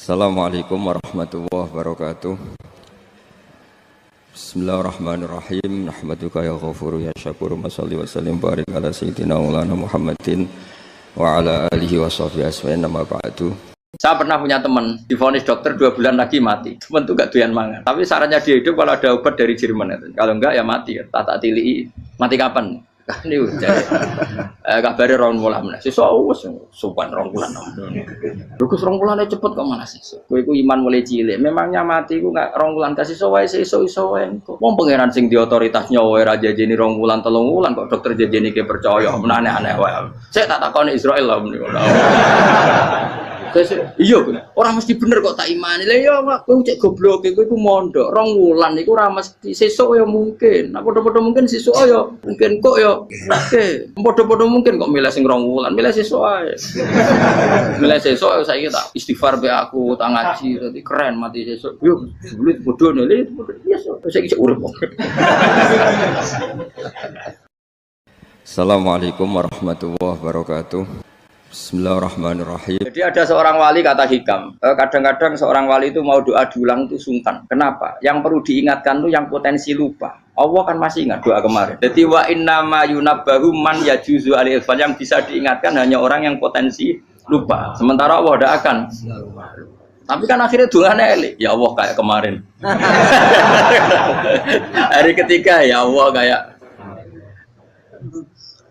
Assalamualaikum warahmatullahi wabarakatuh. Bismillahirrahmanirrahim. Nahmaduka ya ghafuru ya syakuru. Mashalli wa sallim barik ala sayyidina maulana Muhammadin wa ala alihi wa sahbihi asma'in nama ba'du. Saya pernah punya teman, divonis dokter 2 bulan lagi mati. Teman itu gak doyan mangan. Tapi sarannya dia hidup kalau ada obat dari Jerman. Kalau enggak ya mati. Tak tilii. Mati kapan? Ini kabare rong wulan meneh. Sesuk wis sopan rong wulan. Lugus rong wulane cepet kok mana sesuk. Kowe iku iman mulai cilik. Memangnya mati iku gak rong wulan kasih wae sesuk iso wae engko. Wong pangeran sing di otoritas nyawa ora jajeni rong wulan 3 wulan kok dokter jajeni ke percaya. Menane-aneh wae. Saya tak takoni Israel lah menika. Iya orang mesti bener kok tak imani. Lah ya kowe cek goblok kowe iku mondok 2 wulan iku ora mesti sesuk ya mungkin. Nah padha-padha mungkin sesuk ya mungkin kok ya oke. Padha-padha mungkin kok milih sing 2 wulan, milih sesuk ae. Milih sesuk saiki tak istighfar be aku, tak ngaji dadi keren mati sesuk. Yo sulit bodone lho biasa. Saiki urip kok. Assalamualaikum warahmatullahi wabarakatuh. Bismillahirrahmanirrahim. Jadi ada seorang wali kata hikam, kadang-kadang seorang wali itu mau doa diulang itu sungkan. Kenapa? Yang perlu diingatkan itu yang potensi lupa. Allah kan masih ingat doa kemarin. Jadi wa innama yunabbahu man yajuzu alil fal, yang bisa diingatkan hanya orang yang potensi lupa. Sementara Allah tidak akan. Tapi kan akhirnya doanya elik. Ya Allah kayak kemarin. Hari ketiga ya Allah kayak.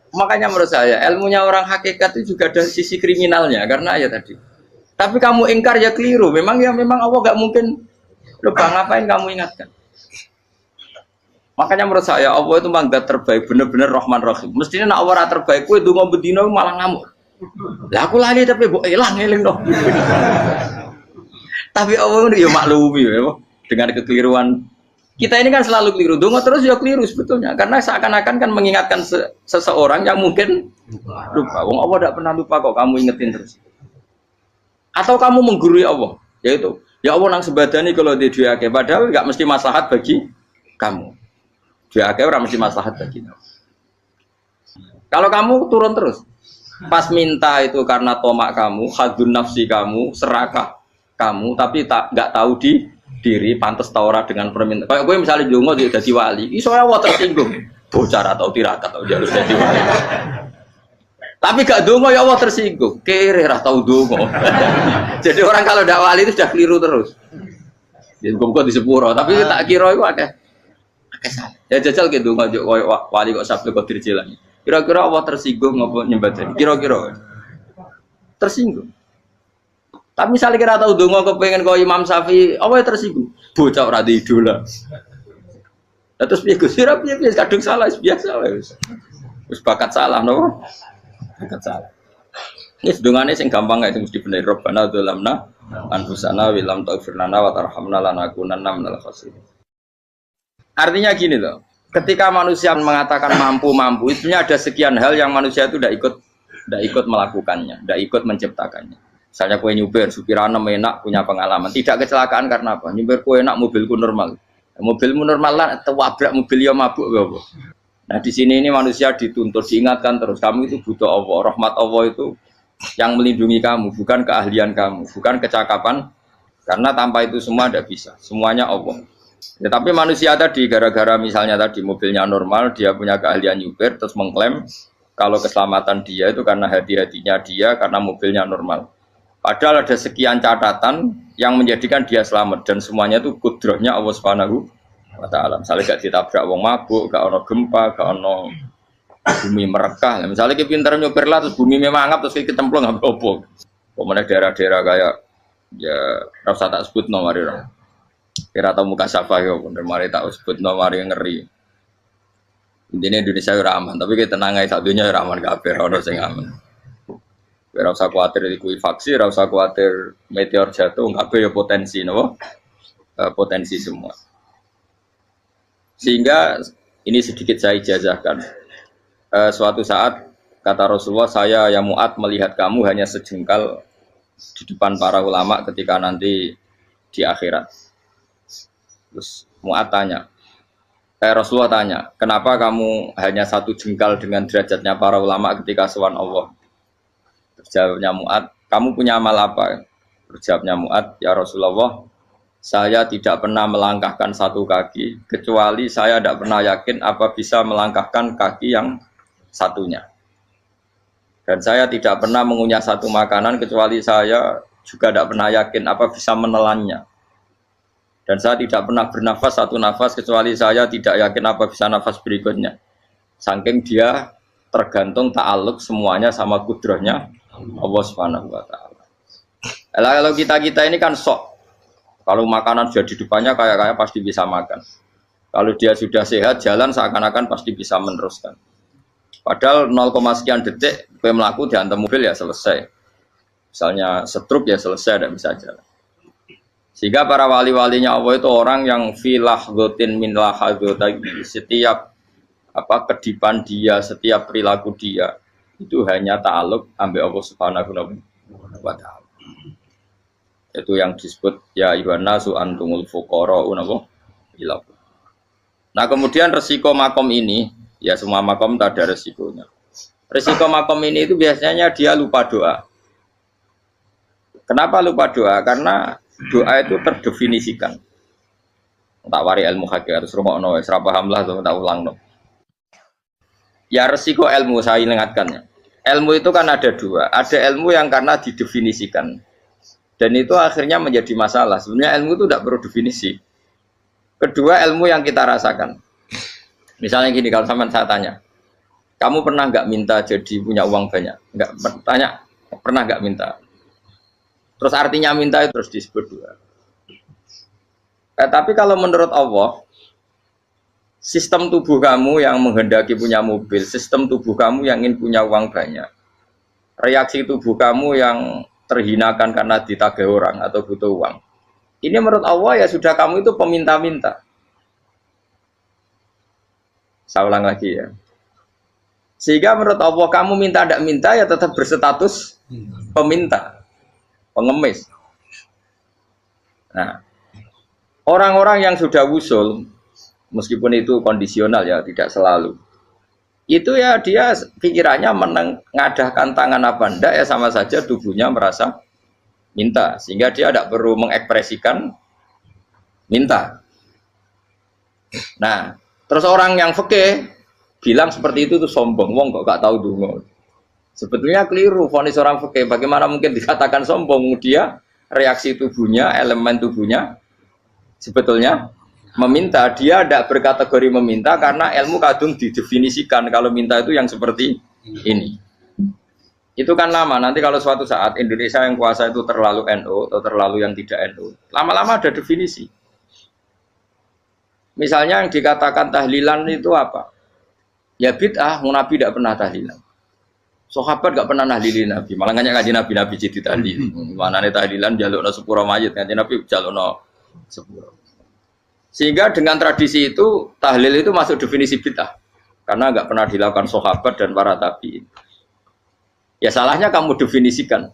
Makanya menurut saya ilmunya orang hakikat itu juga ada sisi kriminalnya karena ya tadi. Tapi kamu ingkar ya keliru. Memang Allah gak mungkin lupa, ngapain kamu ingatkan? Makanya menurut saya Allah itu manggat terbaik, bener-bener Rahman Rahim. Mestinya nak Allah terbaik, kowe donga bedino malah ngamuk. Lah aku lali tapi mbok eling dong. Tapi Allah itu ya maklumi ya dengan kekeliruan. Kita ini kan selalu keliru, donga terus ya keliru sebetulnya, karena seakan-akan kan mengingatkan seseorang yang mungkin lupa. Wong Allah tidak pernah lupa kok, kamu ingetin terus. Atau kamu menggurui Allah, yaitu ya Allah nang sebadani kalau di duake, padahal nggak mesti maslahat bagi kamu. Duake orang mesti maslahat bagi kamu. Kalau kamu turun terus, pas minta itu karena tomak kamu, hadun nafsi kamu, serakah kamu, tapi nggak tahu diri pantas taura dengan permintaan. Kayak gue misalnya jongo jadi wali, iso Allah tersinggung, bocor atau tirakat atau harus jadi wali. Tapi gak dongo ya Allah tersinggung, kere rah tahu dongo. Jadi orang kalau tidak wali itu sudah keliru terus. Jadi gue di sepuro, tapi tak kira itu akeh salah. Ya jajal gitu dongo wali kok sabtu kok dirjelang. Kira-kira Allah tersinggung ngopo nyembah. Kira-kira tersinggung. Tapi misalnya kira tahu dongo kepengen kau Imam Syafi'i, apa yang tersinggung? Bocah ora di idola. Terus piye Gus? Piye kadung salah biasa wis. Wis bakat salah no? Bakat salah. Ini sedungane sing gampang ae sing mesti bener. Rabbana dzalamna anfusana wa lam taghfir lana wa tarhamna lanakunanna minal khasirin. Artinya gini loh. Ketika manusia mengatakan mampu, itu ada sekian hal yang manusia itu tidak ikut melakukannya, tidak ikut menciptakannya. Misalnya kue nyupir, supirana enak, punya pengalaman. Tidak kecelakaan karena apa? Nyupir kue enak, mobilku normal. Mobilmu normal lah, wabrak mobil ya mabuk. Nah di sini ini manusia dituntut, diingatkan terus. Kamu itu butuh Allah, rahmat Allah itu yang melindungi kamu, bukan keahlian kamu, bukan kecakapan. Karena tanpa itu semua tidak bisa. Semuanya Allah. Ya, tapi manusia tadi, gara-gara misalnya tadi mobilnya normal, dia punya keahlian nyupir, terus mengklaim kalau keselamatan dia itu karena hati-hatinya dia, karena mobilnya normal. Padahal ada sekian catatan yang menjadikan dia selamat dan semuanya itu kudrohnya Allah Subhanahu wa Ta'ala. Misalnya gak ditabrak wong mabuk, gak ono gempa, gak ono bumi merekah. Misalnya kita pintar nyopir lah terus bumi memangap terus kita templung nggak apa. Kemudian daerah-daerah kayak ya rasa tak sebut nomari orang. Kira tahu muka siapa ya, bener mari tak sebut nomari ngeri. Intinya Indonesia aman, tapi kita tenang aja satunya aman kafir, ono sing aman. Ora usah kuwatir likuifaksi, ora usah kuwatir meteor jatuh, kabeh ya potensi napa? Potensi semua. Sehingga ini sedikit saya ijazahkan. Suatu saat kata Rasulullah, saya yang Mu'ad melihat kamu hanya sejengkal di depan para ulama ketika nanti di akhirat. Terus Mu'ad tanya, Rasulullah tanya, kenapa kamu hanya 1 jengkal dengan derajatnya para ulama ketika sowan Allah? Jawabnya Mu'ad, kamu punya amal apa? Berjawabnya Mu'ad, ya Rasulullah, saya tidak pernah melangkahkan satu kaki, kecuali saya tidak pernah yakin apa bisa melangkahkan kaki yang satunya. Dan saya tidak pernah mengunyah satu makanan, kecuali saya juga tidak pernah yakin apa bisa menelannya. Dan saya tidak pernah bernafas satu nafas, kecuali saya tidak yakin apa bisa nafas berikutnya. Saking dia tergantung ta'aluk semuanya sama kudrahnya Allah Subhanahu wa ta'ala. Kalau kita ini kan sok. Kalau makanan sudah di depannya kayak pasti bisa makan. Kalau dia sudah sehat jalan seakan-akan pasti bisa meneruskan. Padahal 0, sekian detik gue melaku dihantam mobil ya selesai. Misalnya stroke ya selesai, tidak bisa jalan. Sehingga para wali-walinya Allah itu orang yang filah gotin min lahadotagi, setiap kedipan dia, setiap perilaku dia itu hanya ta'aluk ambil Allah Subhanahu wa ta'ala. Itu yang disebut ya ibanasu antumul fuqara unapa ilah. Nah, kemudian resiko makom ini, ya semua makom tak ada resikonya. Resiko makom ini itu biasanya dia lupa doa. Kenapa lupa doa? Karena doa itu terdefinisikan. Tak wari ilmu hakik harus rungokno wis ra paham lah tak ulangno. Ya resiko ilmu saya ingatkannya. Ilmu itu kan ada dua. Ada ilmu yang karena didefinisikan. Dan itu akhirnya menjadi masalah. Sebenarnya ilmu itu tidak perlu definisi. Kedua, ilmu yang kita rasakan. Misalnya gini, kalau saya tanya, kamu pernah nggak minta jadi punya uang banyak? Nggak tanya, pernah nggak minta? Terus artinya minta itu terus disebut dua. Tapi kalau menurut Allah, sistem tubuh kamu yang menghendaki punya mobil, sistem tubuh kamu yang ingin punya uang banyak, reaksi tubuh kamu yang terhinakan karena ditagih orang atau butuh uang. Ini menurut Allah ya sudah kamu itu peminta-minta. Saya ulang lagi ya. Sehingga menurut Allah kamu minta tidak minta ya tetap berstatus peminta, pengemis. Nah, orang-orang yang sudah wusul, meskipun itu kondisional ya, tidak selalu. Itu ya dia pikirannya mengadahkan tangan apa enggak ya sama saja tubuhnya merasa minta, sehingga dia tidak perlu mengekspresikan minta. Nah, terus orang yang fikih bilang seperti itu tuh sombong, wong kok gak tahu dungo. Sebetulnya keliru vonis orang fikih. Bagaimana mungkin dikatakan sombong? Dia reaksi tubuhnya, elemen tubuhnya sebetulnya meminta. Dia tidak berkategori meminta karena ilmu kadung didefinisikan kalau minta itu yang seperti ini. Itu kan lama. Nanti kalau suatu saat Indonesia yang kuasa itu terlalu NU atau terlalu yang tidak NU, lama-lama ada definisi. Misalnya yang dikatakan tahlilan itu apa? Ya bid'ah, Nabi tidak pernah tahlilan. Sahabat tidak pernah nahlilin Nabi, malah nggak ngaji Nabi jadi tahlil. Mana nih tahlilan jalukno sepuro mayit, ngaji Nabi jalukno sepuro. Sehingga dengan tradisi itu tahlil itu masuk definisi bid'ah karena nggak pernah dilakukan sahabat dan para tabi'in. Ya salahnya kamu definisikan.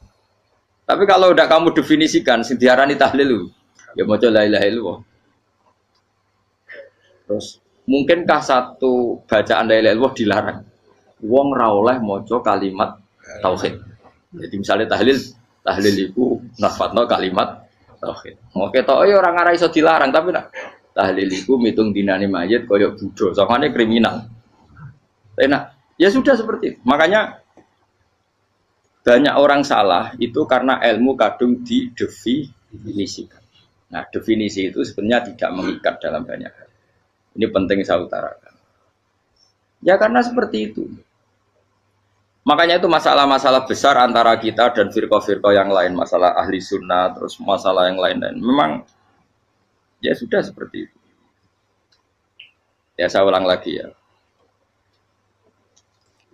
Tapi kalau udah kamu definisikan, diarani tahlil, ya mau la ilaha illallah. Terus mungkinkah satu bacaan la ilaha illallah dilarang? Wong ra oleh maca kalimat tauhid. Jadi misalnya tahlil itu nafatno kalimat tauhid. Mau ketok ya orang ora iso dilarang tapi nak tahlil itu mitung dinane mayit koyok budo, soalnya kriminal. Enak, ya sudah seperti itu. Makanya banyak orang salah itu karena ilmu kadung didefinisikan. Nah, definisi itu sebenarnya tidak mengikat dalam banyak hal. Ini penting saya utarakan. Ya karena seperti itu. Makanya itu masalah-masalah besar antara kita dan firqah-firqah yang lain, masalah ahli sunnah, terus masalah yang lain-lain. Memang ya sudah seperti itu. Ya saya ulang lagi ya.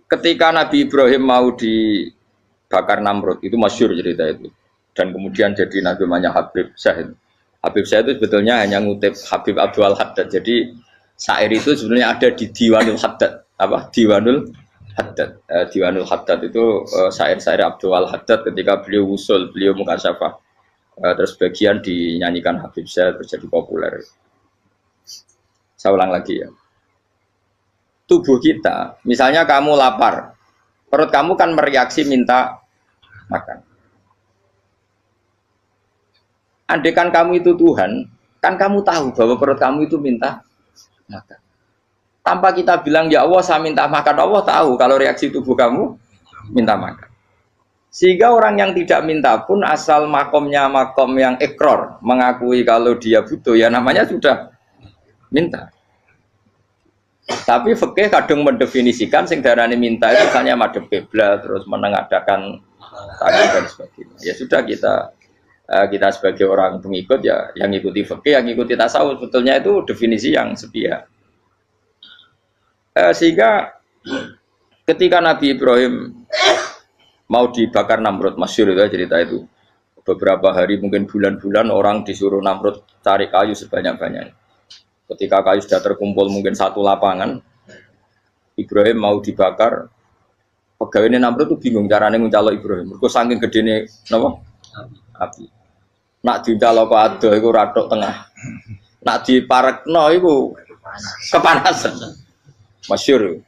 Ketika Nabi Ibrahim mau dibakar Namrud, itu masyhur cerita itu. Dan kemudian jadi Nabi namanya Habib Syahid. Habib Syahid itu sebetulnya hanya ngutip Habib Abdul Haddad. Jadi syair itu sebenarnya ada di Diwanul Haddad. Apa? Diwanul Haddad. Diwanul Haddad itu syair-syair Abdul Haddad ketika beliau usul, beliau mukasyafah. Terus bagian dinyanyikan Habib Syahid terjadi populer. Saya ulang lagi ya. Tubuh kita, misalnya kamu lapar, perut kamu kan mereaksi minta makan. Andaikan kamu itu Tuhan, kan kamu tahu bahwa perut kamu itu minta makan. Tanpa kita bilang ya Allah saya minta makan, Allah tahu kalau reaksi tubuh kamu minta makan. Sehingga orang yang tidak minta pun asal makomnya makom yang ikror, mengakui kalau dia butuh ya namanya sudah minta. Tapi fikih kadang mendefinisikan sing darane minta itu misalnya madhep kiblat terus menengadakan tangan dan sebagainya. Ya sudah kita sebagai orang pengikut ya yang ikuti fikih, yang ikuti tasawuf sebetulnya itu definisi yang sepihak. Sehingga ketika Nabi Ibrahim mau dibakar Namrud, masyhur itu cerita itu. Beberapa hari mungkin bulan-bulan orang disuruh Namrud cari kayu sebanyak-banyaknya. Ketika kayu sudah terkumpul mungkin satu lapangan, Ibrahim mau dibakar. Pegawai Namrud itu bingung caranya nguncalo Ibrahim. Mergo saking gedene napa? Api. Nak dincalo kok ado iku ratok tengah. Nak diparekno iku kepanasan. Masyhur.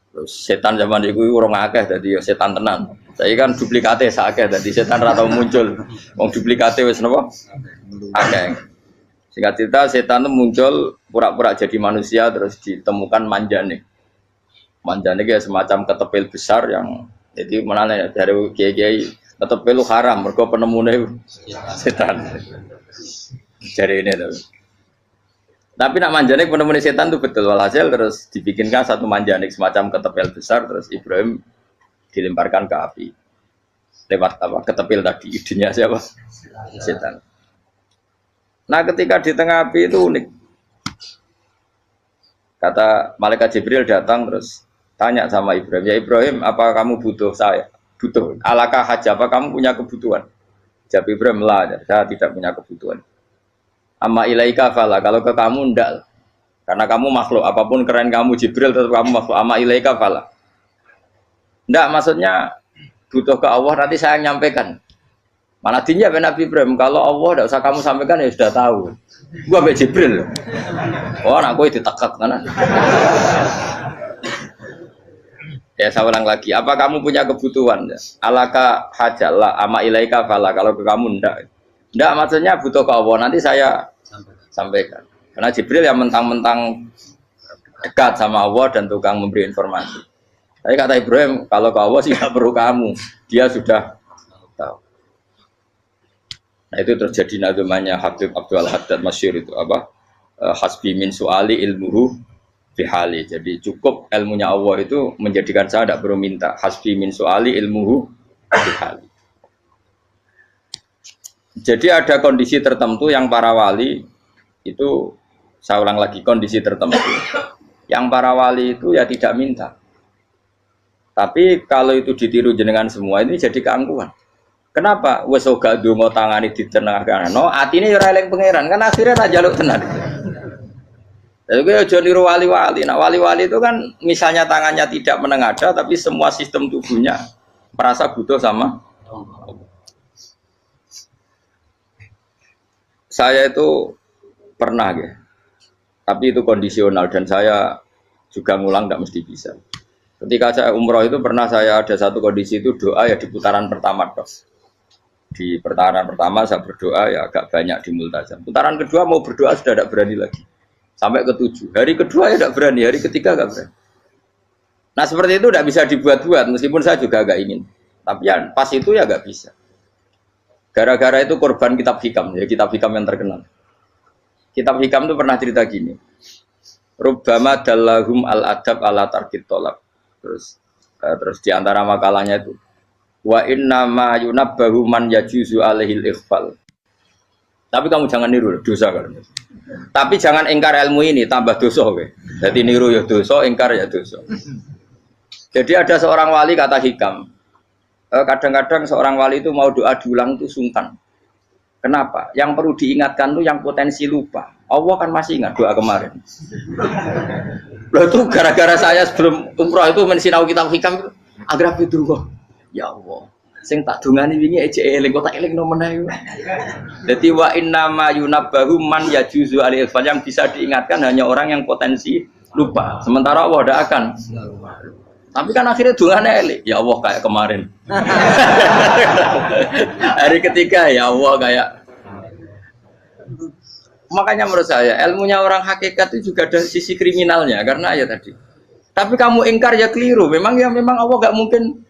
Terus setan zaman itu orang akeh dadi setan tenan. Saya kan duplikate sakeh dadi setan ra tau muncul. Wong duplikate wis napa? Akeh. Singkat cerita setan itu muncul pura-pura jadi manusia terus ditemukan manjane. Manjane kayak semacam ketepil besar yang jadi menane dari kiai-kiai ketepil haram mergo penemune setan. Jari ini tuh. Tapi nak manjanik penemuan setan itu betul walhasil terus dibikinkan satu manjanik semacam ketepil besar terus Ibrahim dilemparkan ke api lewat apa ketepil tadi idenya siapa setan. Nah ketika di tengah api itu unik kata malaikat Jibril datang terus tanya sama Ibrahim ya Ibrahim apa kamu butuh saya butuh alakah haja apa kamu punya kebutuhan jawab Ibrahim lah saya tidak punya kebutuhan. Amma ilaika fala kalau ke kamu ndak karena kamu makhluk apapun keren kamu Jibril tetap kamu makhluk amma ilaika fala ndak maksudnya butuh ke Allah nanti saya nyampaikan mana dinya Nabi Ibrahim kalau Allah ndak usah kamu sampaikan ya sudah tahu gua be Jibril oh anak gue ditekak kan ya saya ulang lagi apa kamu punya kebutuhan alaka hajalah amma ilaika fala kalau ke kamu ndak maksudnya butuh ke Allah nanti saya sampaikan. Karena Jibril yang mentang-mentang dekat sama Allah dan tukang memberi informasi. Tapi kata Ibrahim, kalau ke Allah sih tidak perlu kamu. Dia sudah tahu. Nah itu terjadi nazamanya Habib Abdul Haddad masyhur itu apa? Hasbi min su'ali ilmuhu bihali. Jadi cukup ilmunya Allah itu menjadikan saya tidak perlu minta. Hasbi min su'ali ilmuhu bihali. Jadi ada kondisi tertentu yang para wali itu saya ulang lagi kondisi tertentu yang para wali itu ya tidak minta. Tapi kalau itu ditiru jenengan semua ini jadi keangkuhan. Kenapa? Wes ora ndonga tangane ditenengahno, atine ora eling pangeran kan akhirnya tak njaluk tenan. Jadi gue aja niru wali-wali. Nah wali-wali itu kan misalnya tangannya tidak menengadah tapi semua sistem tubuhnya merasa butuh sama Allah. Saya itu pernah ya, tapi itu kondisional dan saya juga ngulang tidak mesti bisa. Ketika saya umroh itu pernah saya ada satu kondisi itu doa ya di putaran pertama dok. Di putaran pertama saya berdoa ya agak banyak di multazam. Putaran kedua mau berdoa sudah tidak berani lagi. Sampai ke-7. Hari kedua ya tidak berani, hari ketiga tidak berani. Nah seperti itu tidak bisa dibuat-buat meskipun saya juga agak ingin. Tapi ya pas itu ya nggak bisa. Gara-gara itu korban kitab hikam, ya kitab hikam yang terkenal. Kitab hikam itu pernah cerita gini. Rubbama dallahum al-adab ala tarkit tolab. Terus di antara makalahnya itu wa inna ma yunabbahu man yajuzu alaihil ikhfal. Tapi kamu jangan niru dosa kan. Tapi jangan ingkar ilmu ini tambah dosa kowe. Jadi niru ya dosa, ingkar ya dosa. Jadi ada seorang wali kata hikam. Kadang-kadang seorang wali itu mau doa diulang itu sungkan. Kenapa? Yang perlu diingatkan tuh yang potensi lupa. Allah kan masih ingat doa kemarin. Loh itu gara-gara saya sebelum umroh itu mensinau kitab hikam itu agar itu ya Allah. Sing tak dungani wingi ejek eling kok tak eling no meneh. Dadi wa inna ma yunabbahu man yajuzu alil yang bisa diingatkan hanya orang yang potensi lupa. Sementara Allah tidak akan. Tapi kan akhirnya dungane eling. Ya Allah kayak kemarin. Hari ketiga ya Allah kayak Makanya menurut saya ilmunya orang hakikat itu juga ada sisi kriminalnya karena ya tadi. Tapi kamu ingkar ya keliru. Memang Allah gak mungkin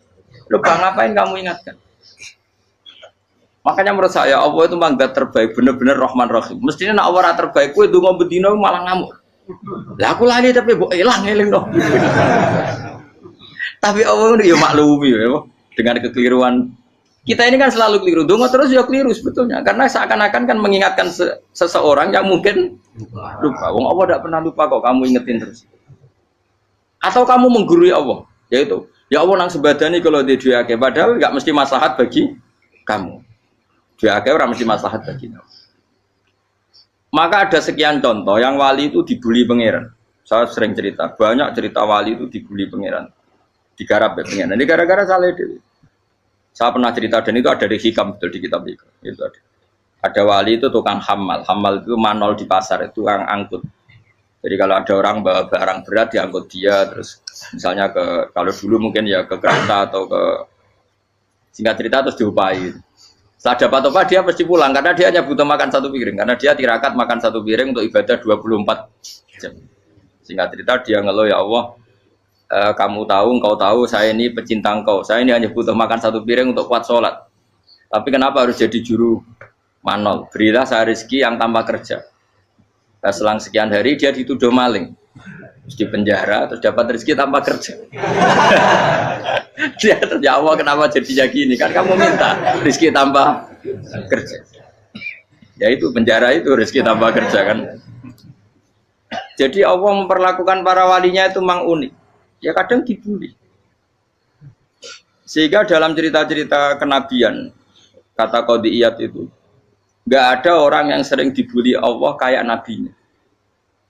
lupa, ngapain kamu ingatkan? Makanya menurut saya Allah itu memang zat terbaik, bener-bener Rahman Rahim. Mestinya nak Allah terbaik, kue dongo bedino malah ngamuk. Lah aku lali tapi mbok eling dong. Tapi Allah itu ya maklumi ya, dengan kekeliruan. Kita ini kan selalu keliru, dongo terus ya keliru sebetulnya. Karena seakan-akan kan mengingatkan seseorang yang mungkin lupa. Wong Allah tidak pernah lupa kok, kamu ingetin terus. Atau kamu menggurui Allah, yaitu ya Allah nang sebadani kalau di duake, padahal nggak mesti maslahat bagi kamu. Duake orang mesti maslahat bagi kamu. Maka ada sekian contoh yang wali itu dibully pangeran. Saya sering cerita, banyak cerita wali itu dibully pangeran, digarap ya pangeran. Ini gara-gara salah dewi. Saya pernah cerita dan itu ada di hikam betul di kitab itu. Itu ada wali itu tukang hamal itu manol di pasar itu tukang angkut. Jadi kalau ada orang bawa barang berat diangkut dia, terus misalnya kalau dulu mungkin ya ke kereta atau ke singkat cerita terus diupai. Setelah dapat apa dia pasti pulang karena dia hanya butuh makan satu piring karena dia tirakat makan satu piring untuk ibadah 24 jam. Singkat cerita dia ngeluh ya Allah, kamu tahu, engkau tahu saya ini pecinta engkau, saya ini hanya butuh makan satu piring untuk kuat sholat. Tapi kenapa harus jadi juru manol? Berilah saya rezeki yang tanpa kerja. Nah, selang sekian hari dia dituduh maling, terus di penjara, terus dapat rezeki tanpa kerja. Dia ya Allah kenapa jadinya gini? Kan kamu minta rezeki tanpa kerja. Ya itu penjara itu rezeki tanpa kerja kan. Jadi Allah memperlakukan para walinya itu memang unik. Ya kadang dibully. Sehingga dalam cerita-cerita kenabian, kata Qadiyat itu, nggak ada orang yang sering dibully Allah kayak nabinya.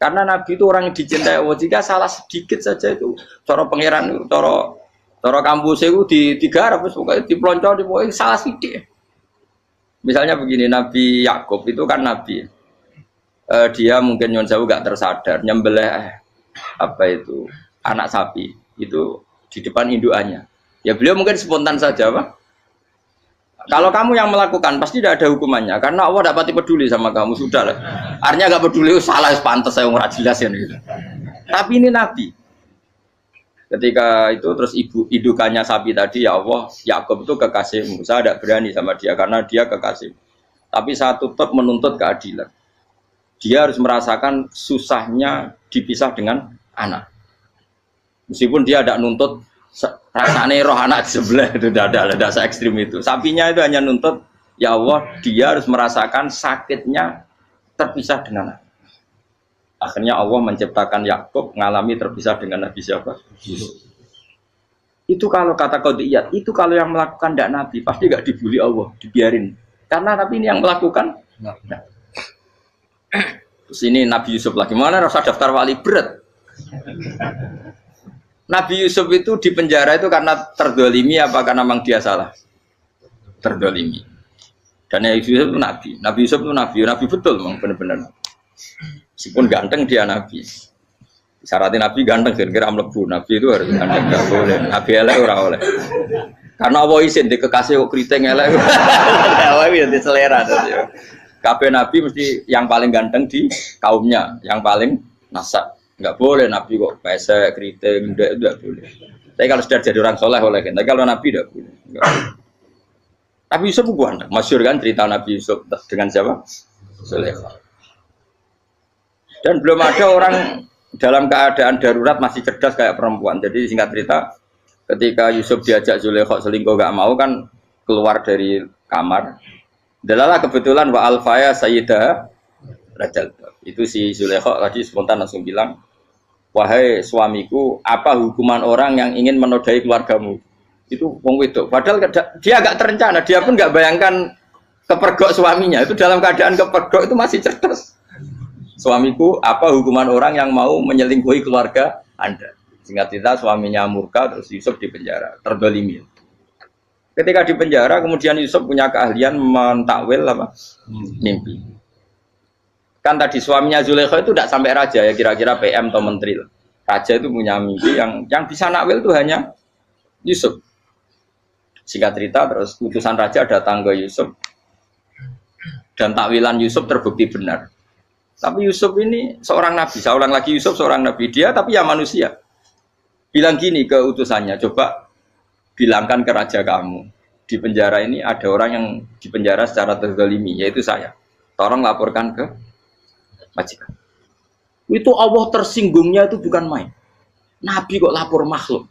Karena nabi itu orang yang dicintai Allah. Jika salah sedikit saja itu, cara pangeran, cara kampus itu digarap, pokoknya dipelonco, pokoknya salah sedikit. Misalnya begini, Nabi Yakub itu kan nabi. Dia mungkin nyon sewu nggak tersadar, nyembelih anak sapi itu di depan indukannya. Ya beliau mungkin spontan saja, Pak. Kalau kamu yang melakukan pasti tidak ada hukumannya karena Allah tidak pati peduli sama kamu, sudah lah. Artinya nggak peduli, salah pantas saya nggak jelas ya gitu. Tapi ini Nabi. Ketika itu terus indukannya sapi tadi, ya Allah, Yakub itu kekasihmu. Saya tidak berani sama dia karena dia kekasih. Tapi saya tetap menuntut keadilan. Dia harus merasakan susahnya dipisah dengan anak. Meskipun dia tidak nuntut rasanya roh anak di sebelah, itu tidak ada se ekstrim itu. Sapinya itu hanya nuntut, ya Allah, dia harus merasakan sakitnya terpisah dengan anak. Akhirnya Allah menciptakan Yakub mengalami terpisah dengan Nabi siapa? Yusuf. Itu kalau kata Qadiyat, itu kalau yang melakukan tidak Nabi pasti nggak dibully Allah, dibiarin. Karena Nabi ini yang melakukan. Nah. Terus ini Nabi Yusuf lagi, mana rasa daftar wali berat. Nabi Yusuf itu di penjara itu karena terdolimi apa karena memang dia salah? Terdolimi. Dan Nabi Yusuf itu Nabi. Nabi Yusuf itu Nabi betul memang benar-benar. Meskipun ganteng dia Nabi. Syaratnya Nabi ganteng kira-kira mlebu. Nabi itu harus ganteng, enggak boleh. Nabi elek ora oleh. Karena Allah izin di kekasih kok kriting elek. Allah ya di selera tadi. Kabeh Nabi mesti yang paling ganteng di kaumnya, yang paling nasab. Enggak boleh Nabi kok pesek, kriting, enggak boleh. Tapi kalau sudah jadi orang soleh oleh kan. Tapi kalau Nabi enggak boleh. Nabi Yusuf bukan, masyhur kan cerita Nabi Yusuf dengan siapa? Zulaikha. Dan belum ada orang dalam keadaan darurat masih cerdas kayak perempuan. Jadi singkat cerita, ketika Yusuf diajak Zulaikha selingkuh enggak mau kan keluar dari kamar. Dalalah kebetulan wa alfaya sayyidah rajal. Itu si Zulaikha tadi spontan langsung bilang, wahai suamiku, apa hukuman orang yang ingin menodai keluargamu? Itu wong wedok. Padahal dia agak terencana, dia pun nggak bayangkan kepergok suaminya. Itu dalam keadaan kepergok itu masih cerdas. Suamiku, apa hukuman orang yang mau menyelingkuhi keluarga Anda? Singkat cerita suaminya murka, terus Yusuf di penjara, terdolimi. Ketika di penjara, kemudian Yusuf punya keahlian mentakwil apa? Mimpi. Kan tadi suaminya Zulaikha itu tidak sampai raja ya, kira-kira PM atau menteri. Raja itu punya mimpi yang bisa nakwil itu hanya Yusuf. Singkat cerita terus utusan raja datang ke Yusuf dan takwilan Yusuf terbukti benar. Tapi Yusuf ini seorang nabi, saya ulang lagi Yusuf seorang nabi dia, tapi ya manusia. Bilang gini ke utusannya, coba bilangkan ke raja kamu, di penjara ini ada orang yang di penjara secara terzalimi, yaitu saya. Tolong laporkan ke majikan. Itu Allah tersinggungnya itu bukan main. Nabi kok lapor makhluk.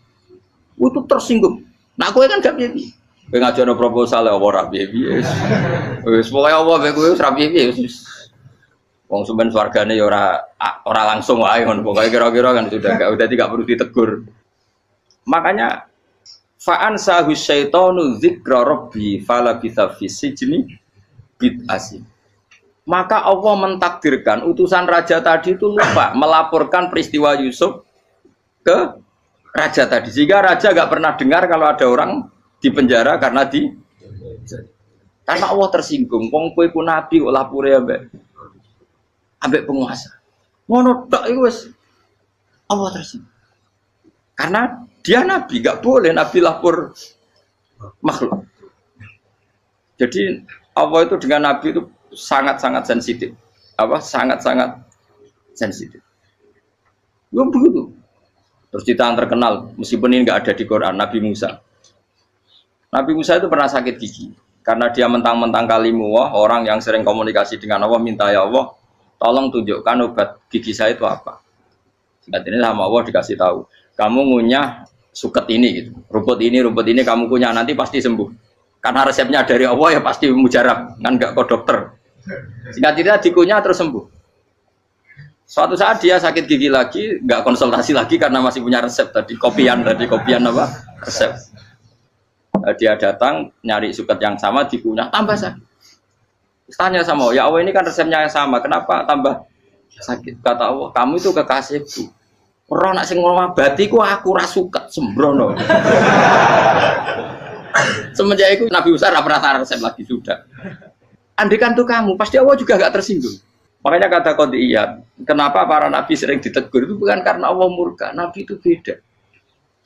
Itu tersinggung. Nah, kowe kan gak piye-piye. Kowe ngajono proposal ya ora piye-piye. Wis pokoke Allah mek kowe ora piye-piye wis. Wong sampean swargane ya ora langsung wae ngono. Pokoke kira-kira kan sudah gak perlu ditegur. Makanya fa'an sahu syaitanu dzikra rabbi fala bisa fisijni bid'asin. Maka Allah mentakdirkan utusan raja tadi itu lupa melaporkan peristiwa Yusuf ke raja tadi. Sehingga raja gak pernah dengar kalau ada orang di penjara karena Allah tersinggung. Wong kowe ku nabi kok lapore ambek penguasa. Ngono tok iku wis Allah tersinggung. Karena dia nabi, gak boleh nabi lapor makhluk. Jadi Allah itu dengan nabi itu sangat-sangat sensitif. Sangat-sangat sensitif. Ya begitu. Terus cerita yang terkenal, meskipun ini nggak ada di Quran, Nabi Musa. Nabi Musa itu pernah sakit gigi karena dia mentang-mentang kalimullah, orang yang sering komunikasi dengan Allah, minta ya Allah, tolong tunjukkan obat gigi saya itu apa. Singkat ini sama Allah dikasih tahu, kamu ngunyah suket ini, gitu. rumput ini kamu kunyah nanti pasti sembuh. Karena resepnya dari Allah ya pasti mujarab, kan nggak ke dokter. Singkat cerita dikunyah terus sembuh. Suatu saat dia sakit gigi lagi, nggak konsultasi lagi karena masih punya resep tadi kopian apa resep. Dia datang nyari suket yang sama dikunyah tambah sakit. Tanya sama Allah, ya Allah ini kan resepnya yang sama, kenapa tambah sakit? Kata Allah, kamu itu kekasihku. Orang nak sing ngobati ku aku ra suket sembrono. Semenjak itu Nabi Musa tidak pernah taruh resep lagi sudah. Andikan tuh kamu, pasti Allah juga gak tersinggung. Makanya kata Qadiyat, kenapa para Nabi sering ditegur itu bukan karena Allah murka. Nabi itu beda.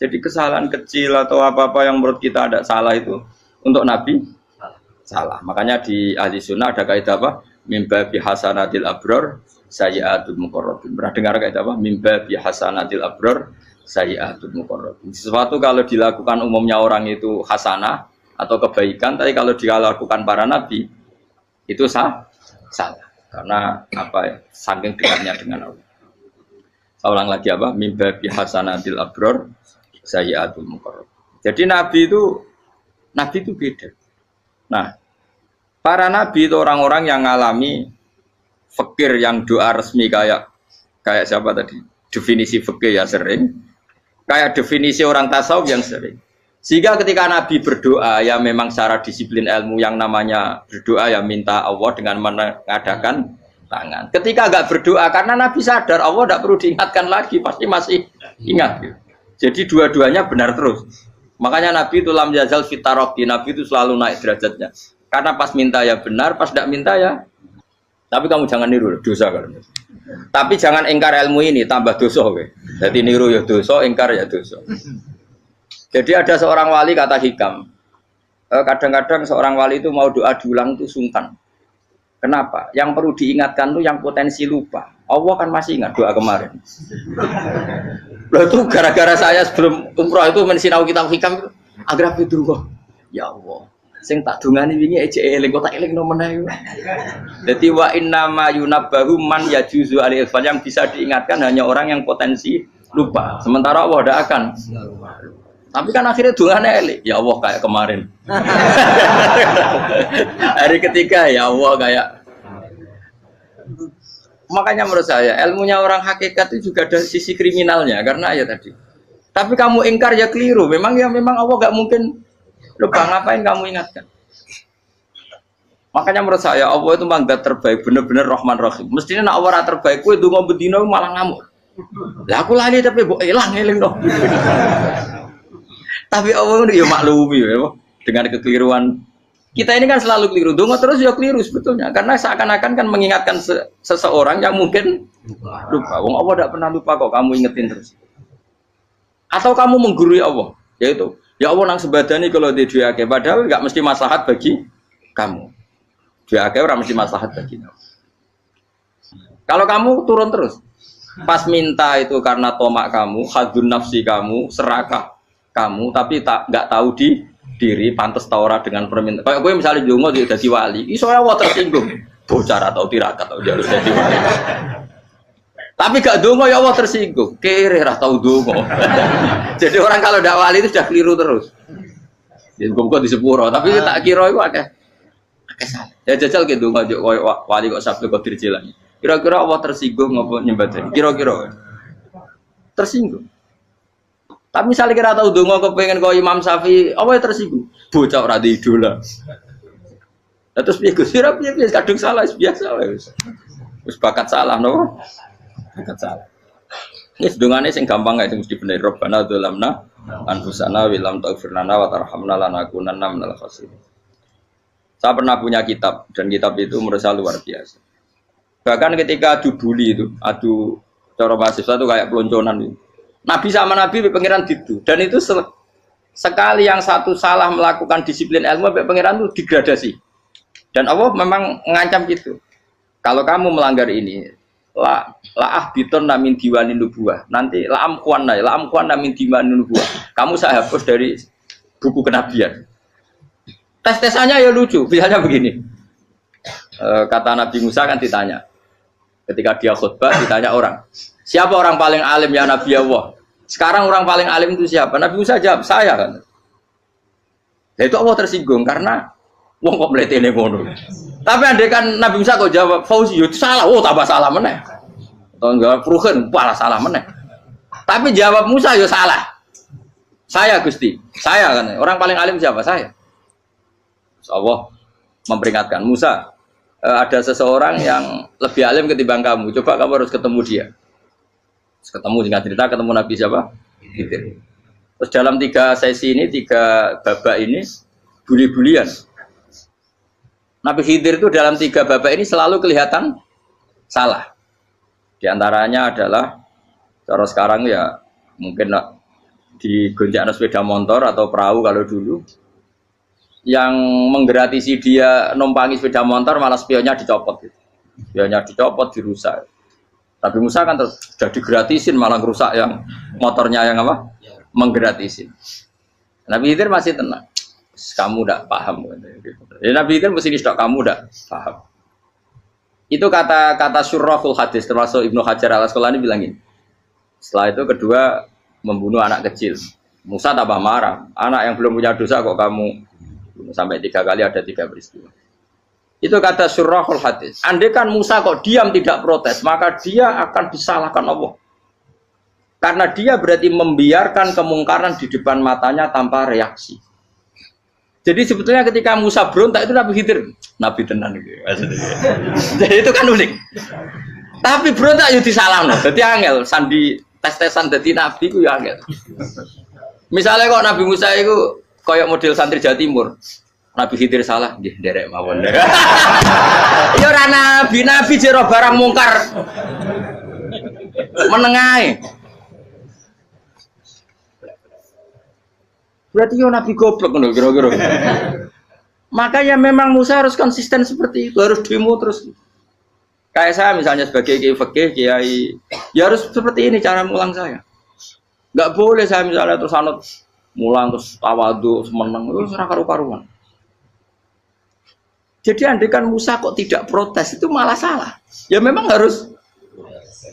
Jadi kesalahan kecil atau apa-apa yang menurut kita ada salah itu untuk Nabi salah. Makanya di ahli sunnah ada kaidah apa? Mimba bihasanatil abror sayyi'atul muqarrabin. Pernah dengar kaidah apa? Mimba bihasanatil abror sayyi'atul muqarrabin. Sesuatu kalau dilakukan umumnya orang itu hasanah atau kebaikan, tapi kalau dilakukan para nabi itu salah. Karena apa ya? Saking dekatnya dengan Allah. Saya ulang lagi apa? Mimba bihasanatil abror sayyi'atul muqarrabin. Jadi nabi itu beda. Nah, para nabi itu orang-orang yang ngalami fikir yang doa resmi kayak siapa tadi? Definisi fikir ya sering. Kayak definisi orang tasawuf yang sering. Sehingga ketika Nabi berdoa, ya memang secara disiplin ilmu yang namanya berdoa ya minta Allah dengan mengadakan tangan. Ketika enggak berdoa, karena Nabi sadar Allah tidak perlu diingatkan lagi, pasti masih ingat. Gitu. Jadi dua-duanya benar terus. Makanya Nabi itu lam yazal fitaroki, Nabi itu selalu naik derajatnya. Karena pas minta ya benar, pas tidak minta ya. Tapi kamu jangan niru, dosa kan. Tapi jangan ingkar ilmu ini, tambah dosa. Jadi niru ya dosa, ingkar ya dosa. Jadi ada seorang wali kata hikam, kadang-kadang seorang wali itu mau doa diulang itu sungkan. Kenapa? Yang perlu diingatkan itu yang potensi lupa. Allah kan masih ingat doa kemarin. Loh itu gara-gara saya sebelum umroh itu mensinau kitab hikam itu agar dulu. Ya Allah, sing tak dungani wingi ejek eling kok tak eling no meneh. Dadi wa inna ma yunabbahu man yajuzu alil yang bisa diingatkan hanya orang yang potensi lupa. Sementara Allah tidak akan. Tapi kan akhirnya dungane eling. Ya Allah kayak kemarin. Hari ketiga ya Allah kayak. Makanya menurut saya ilmunya orang hakikat itu juga ada sisi kriminalnya karena ya tadi. Tapi kamu ingkar ya keliru. Memang Allah gak mungkin lupa, ngapain kamu ingatkan. Makanya menurut saya Allah itu mangga terbaik, bener-bener Rahman Rahim. Mestinya nak Allah terbaik, kue donga bedino malah ngamuk. Lah aku lali tapi mbok eling dong. Tapi Allah itu ya maklumi ya, dengan kekeliruan. Kita ini kan selalu keliru, donga terus ya keliru sebetulnya. Karena seakan-akan kan mengingatkan seseorang yang mungkin lupa. Wong Allah tidak pernah lupa kok, kamu ingetin terus. Atau kamu menggurui Allah, yaitu ya Allah nang sebadani kalau di duake, padahal nggak mesti maslahat bagi kamu. Duake orang mesti maslahat bagi kamu. Kalau kamu turun terus, pas minta itu karena tomak kamu, hadun nafsi kamu, serakah kamu, tapi nggak tahu diri, pantas taura dengan permintaan. Kayak gue misalnya jongo jadi wali, iso Allah tersinggung, bocah atau tirakat atau jalur jadi wali. Tapi gak dongo ya Allah tersinggung, kere atau dongo. Jadi orang kalau tidak wali itu sudah keliru terus. Jadi gue di sepuro, tapi tak kira itu akeh salah. Ya jajal gitu nggak wali kok sabtu kok dirjilan. Kira-kira Allah tersinggung ngapa nyembah? Kira-kira tersinggung. Tapi misalnya kira tahu dongo kepengen kau Imam Syafi'i, Allah tersinggung. Bocah ora di idola. Terus piye Gus? Piye kadung salah biasa wis. Wis bakat salah no. Bakat salah. Ini sedungane sing gampang kae mesti bener Rabbana dzalamna anfusana wa lam taghfir lana wa tarhamna lanakunanna minal khasirin. Saya pernah punya kitab dan kitab itu menurut saya luar biasa. Bahkan ketika adu bully itu, adu cara mahasiswa itu kayak pelonconan itu. Nabi sama Nabi pengiran gitu. Dan itu sekali yang satu salah melakukan disiplin ilmu, pengiran itu degradasi. Dan Allah memang mengancam gitu. Kalau kamu melanggar ini, la biton namin diwanin nubuah. Nanti la amkuan namin diwanin nubuah. Kamu saya hapus dari buku kenabian. Tes-tesannya ya lucu. Misalnya begini. Kata Nabi Musa kan ditanya. Ketika dia khutbah ditanya orang. Siapa orang paling alim ya Nabi Allah? Sekarang orang paling alim itu siapa? Nabi Musa jawab, saya kan. Ya itu Allah tersinggung karena wong kok mletene ngono. Tapi andai kan Nabi Musa kok jawab Fauzi itu salah, oh tambah salah meneh. Atau enggak Pruhen, malah salah meneh. Tapi jawab Musa ya salah. Saya Gusti, saya kan. Orang paling alim siapa? Saya. Allah memperingatkan Musa, ada seseorang yang lebih alim ketimbang kamu. Coba kamu harus ketemu dia. Terus ketemu dengan cerita ketemu Nabi siapa? Khidir. Terus dalam 3 sesi ini, 3 babak ini buli-bulian. Nabi Khidir itu dalam 3 babak ini selalu kelihatan salah. Di antaranya adalah cara sekarang ya mungkin di gonjak sepeda motor atau perahu kalau dulu yang menggratisi dia numpangi sepeda motor malah spionnya dicopot gitu. Spionnya dicopot, dirusak. Tapi Musa kan sudah digratisin malah rusak yang motornya yang apa? Menggratisin. Nabi Khidir masih tenang. Kamu tidak paham. Ya, Nabi Khidir mesti tidak kamu tidak paham. Itu kata syurrahul hadis termasuk Ibnu Hajar al-Asqalani bilangin. Setelah itu kedua membunuh anak kecil. Musa tambah marah. Anak yang belum punya dosa kok kamu sampai 3 kali ada 3 peristiwa. Itu kata syurrahul hadis. Andai kan Musa kok diam tidak protes, maka dia akan disalahkan Allah. Karena dia berarti membiarkan kemungkaran di depan matanya tanpa reaksi. Jadi sebetulnya ketika Musa berontak itu Nabi Khidir, Nabi tenan gitu. Jadi itu kan unik. Tapi berontak itu disalahno. Jadi angel sandi tes-tesan dadi nabi ku ya angel. Misalnya kok Nabi Musa itu kayak model santri Jawa Timur. Nabi Khidir salah, nggih nderek mawon. Ya ora nabi jero barang mungkar. Menengae. Berarti yo nabi goblok ngono kira-kira. Makanya memang Musa harus konsisten seperti itu, harus demo terus. Kayak saya misalnya sebagai kiai fikih, kiai ya harus seperti ini cara mulang saya. Enggak boleh saya misalnya terus anut mulang terus tawadhu semeneng itu ora karu-karuan. Jadi andekan Musa kok tidak protes itu malah salah. Ya memang harus.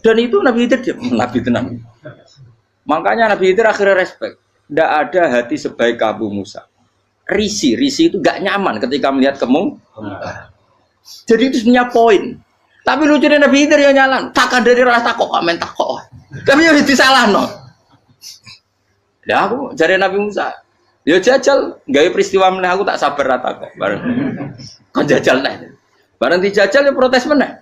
Dan itu Nabi Khidir Nabi tenang. Makanya Nabi Khidir akhirnya respect. Tidak ada hati sebaik Abu Musa. Risi itu gak nyaman ketika melihat kemungkaran. Jadi itu sebenarnya poin. Tapi lucunya Nabi Khidir yang nyalan. Takkan dari rasa takok, amen takok. Tapi harus disalah no. Ya aku cari Nabi Musa. Ya jajal, gaya peristiwa meneh aku tak sabar rata kok. Bareng. Kon jajal neh. Bareng dijajal ya protes meneh.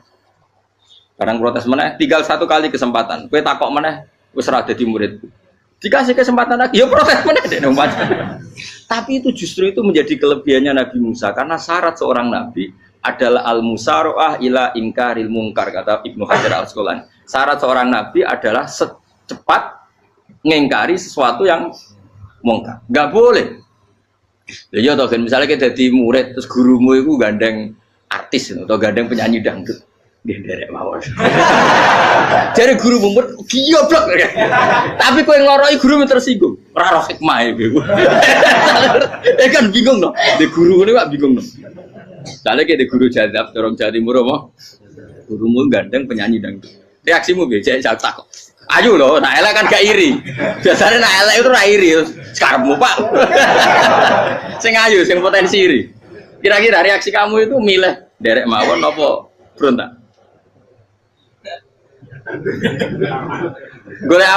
Bareng protes meneh, tinggal 1 kali kesempatan. Kowe takok meneh, wis ora dadi muridku. Dikasih kesempatan lagi, ya protes meneh dek Tapi itu justru itu menjadi kelebihannya Nabi Musa karena syarat seorang nabi adalah al-musara'ah ila inkaril munkar kata Ibnu Hajar al-Asqalani. Syarat seorang nabi adalah secepat ngingkari sesuatu yang mungkar. Enggak boleh. Ya toh kan misalnya kita jadi murid terus gurumu itu gandeng artis atau gandeng penyanyi dangdut. Nderek mawon. Jare guru mumpet goblok. Tapi kowe ngloroi guru tersinggung. Ora roh hikmah iku. Kan bingung no. De guru ngene kok bingung no. Soale ki de guru jadab dorong Jawa Timur apa? Gurumu gandeng penyanyi dangdut. Reaksimu piye? Cek takok. Ayo loh, nak elek kan gak iri. Biasanya nak elek itu ra iri. Sekarangmu Pak. Sing ayu, sing potensi iri. Kira-kira reaksi kamu itu milih derek mawon apa berontak? Golek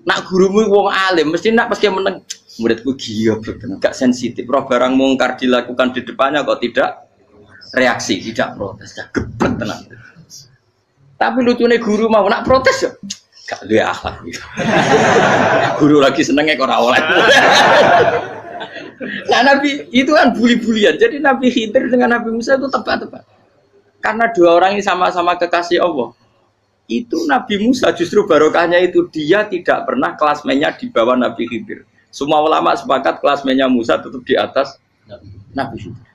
nak gurumu wong alim mesti nak pasti meneng. Muridku goblok tenan, gak sensitif. Roh barang mungkar dilakukan di depannya kok tidak reaksi, tidak protes, gak geblek tenan. Tapi lucunya guru mau nak protes ya, gak duwe akhlak. Guru lagi senengnya kok ora oleh. Nah Nabi itu kan bully-bulian. Jadi Nabi Khidir dengan Nabi Musa itu tepat-tepat. Karena dua orang ini sama-sama kekasih Allah. Itu Nabi Musa justru barokahnya itu dia tidak pernah kelasmennya di bawah Nabi Khidir. Semua ulama sepakat kelasmennya Musa tetap di atas Nabi Khidir.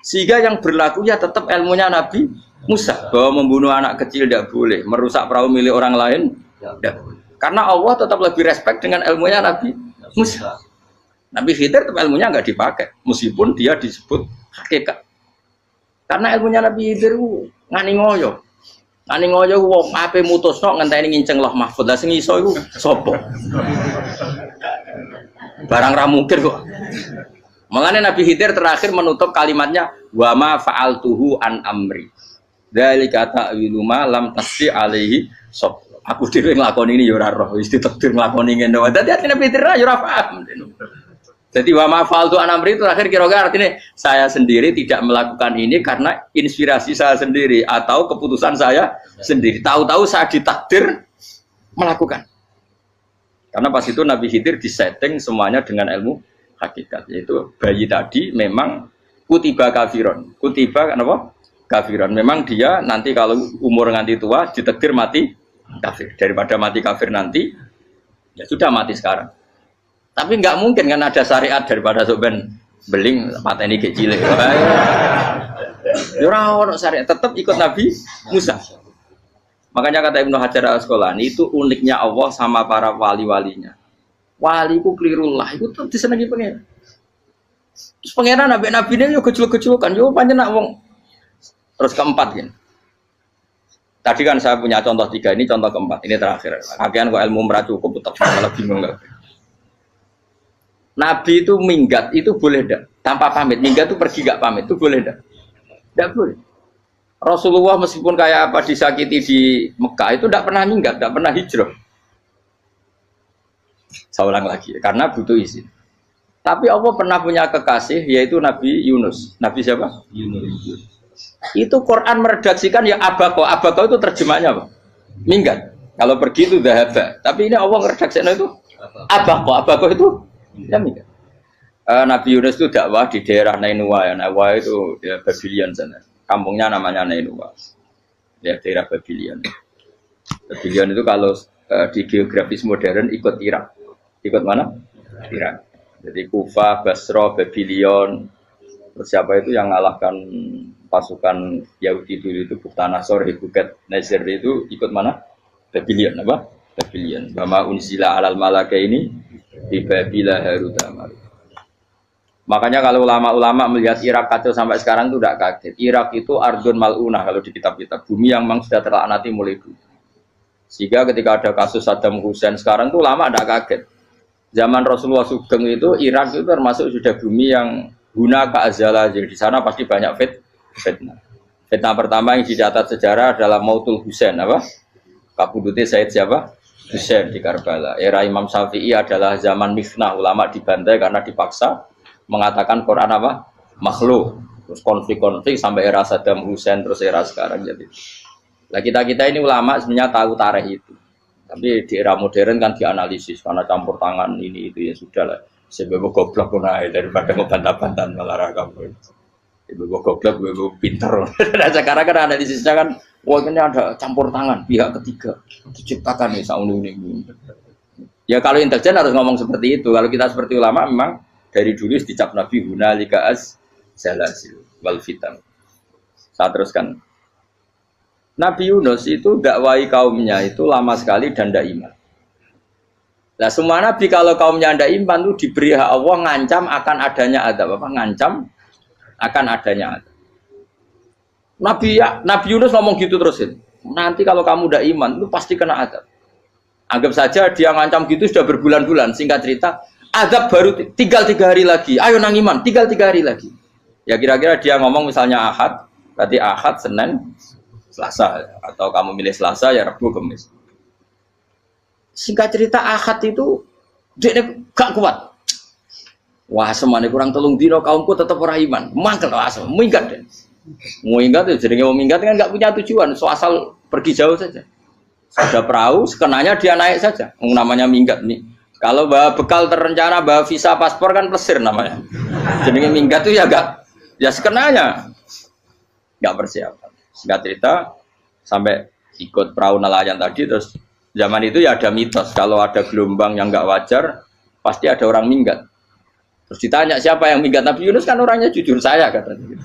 Sehingga yang berlaku ya tetap ilmunya Nabi Musa, bahwa membunuh anak kecil tidak boleh, merusak perahu milik orang lain tidak boleh. Karena Allah tetap lebih respect dengan ilmunya Nabi Musa. Nabi Khidir tetap ilmunya nggak dipakai, meskipun dia disebut hakikat. Karena ilmunya Nabi Khidir ngani ngoyo wong ape mutusno ngenteni nginceng Loh Mahfud. Lah sing iso iku sapa? Barang ra mungkin kok. Makanya Nabi Khidir terakhir menutup kalimatnya wa ma fa'altuhu an amri. Dzalika ta'wilu ma lam tasdi alaihi sob. Aku dhewe nglakoni ini ya ora roh, wis ditakdir nglakoni ngene wae. Dadi Nabi Khidir ya ora paham. Jadi wa ma fa'altu an amri itu terakhir kira-kira artinya saya sendiri tidak melakukan ini karena inspirasi saya sendiri atau keputusan saya sendiri. Tahu-tahu saya ditakdir melakukan. Karena pas itu Nabi Khidir disetting semuanya dengan ilmu hakikat, yaitu bayi tadi memang kutiba kafiron. Kutiba apa? Kafiron. Memang dia nanti kalau umur nganti tua ditakdir mati kafir. Daripada mati kafir nanti ya sudah mati sekarang. Tapi nggak mungkin kan ada syariat daripada soben beling pateni kecil. Ya ora ono syariat, tetap ikut Nabi Musa. Makanya kata Ibnu Hajar Al-Asqalani itu uniknya Allah sama para wali-walinya. Waliku klirullah itu tetap disenangi pengen. Terus pengenan nabi-nabi ini yo kecil-kecilkan, yo pancen nak wong. Terus keempat gini. Tadi kan saya punya contoh 3, ini contoh keempat, ini terakhir. Kagian kok ilmu merah cukup tetap malah bingung enggak. Nabi itu minggat itu boleh enggak? Tanpa pamit, minggat itu pergi enggak pamit, itu boleh enggak? Enggak boleh. Rasulullah meskipun kayak apa disakiti di Mekah itu enggak pernah minggat, enggak pernah hijrah. Saya ulang lagi, karena butuh izin. Tapi Allah pernah punya kekasih yaitu Nabi Yunus. Nabi siapa? Yunus. Itu Quran meredaksikan ya abako. Abako itu terjemahnya apa? Minggat. Kalau pergi itu dhahaba. Tapi ini Allah meredaksikan itu abako. Abako itu ya minggat. Nabi Yunus itu dakwah di daerah Nainua ya. Nainua itu ya, Babylon sana. Kampungnya namanya Nainua. Ya daerah Babylon. Babylon itu kalau di geografis modern ikut Irak. Ikut mana? Irak. Jadi Kufah, Basra, Babylon. Terus siapa itu yang ngalahkan pasukan Yahudi dulu itu Buktanasor, Hebuket, Nazir itu ikut mana? Babylon apa? Babylon. Bama unzila alal malaka ini di Babila Harutama. Makanya kalau ulama-ulama melihat Irak kacau sampai sekarang itu tidak kaget. Irak itu ardun mal'unah kalau di kitab-kitab. Bumi yang memang sudah terlaknati mulai dulu. Sehingga ketika ada kasus Saddam Hussein sekarang itu ulama tidak kaget. Zaman Rasulullah Sugeng itu Irak itu termasuk sudah bumi yang guna keazala. Jadi di sana pasti banyak fitnah. Fitnah pertama yang dicatat sejarah adalah Mautul Husain apa? Kabudutnya Said siapa? Husain di Karbala. Era Imam Syafi'i adalah zaman mifnah, ulama dibantai karena dipaksa mengatakan Quran apa? Makhluk. Terus konflik-konflik sampai era Saddam Hussein terus era sekarang jadi. Nah kita ini ulama sebenarnya tahu tarikh itu. Tapi di era modern kan dianalisis karena campur tangan ini itu ya sudah lah. Sebab goblok pun daripada ngebantah-bantahan malah kamu. Ibu goblok, ibu pinter. Nah sekarang kan analisisnya kan, wah ini ada campur tangan pihak ketiga diciptakan nih sauni ini. Ya kalau intelijen harus ngomong seperti itu. Kalau kita seperti ulama memang dari dulu dicap Nabi hunalika az zalazil wal fitan. Saya teruskan. Nabi Yunus itu dakwai kaumnya itu lama sekali dan tidak iman. Nah semua nabi kalau kaumnya tidak iman itu diberi hak Allah ngancam akan adanya azab apa? Ngancam akan adanya azab. Nabi Yunus ngomong gitu terusin. Nanti kalau kamu tidak iman itu pasti kena azab. Anggap saja dia ngancam gitu sudah berbulan-bulan. Singkat cerita, azab baru tinggal 3 hari lagi. Ayo nang iman, tinggal 3 hari lagi. Ya kira-kira dia ngomong misalnya Ahad, berarti Ahad, Senin, Selasa, atau kamu milih Selasa ya Rabu, Kamis. Singkat cerita Ahad itu dia gak kuat. Wah semane kurang 3 dino kaumku tetap ora iman. Mangkel asem, minggat deh. Minggat itu jenenge wong minggat kan gak punya tujuan, so asal pergi jauh saja. Ada perahu, sekenanya dia naik saja. Namanya minggat nih. Kalau bawa bekal terencana, bawa visa paspor kan plesir namanya. Jenenge minggat itu ya gak, ya sekenanya gak persiapan. Singkat cerita sampai ikut perahu nelayan tadi terus. Zaman itu ya ada mitos kalau ada gelombang yang nggak wajar pasti ada orang minggat. Terus ditanya siapa yang minggat, Nabi Yunus kan orangnya jujur saya katanya.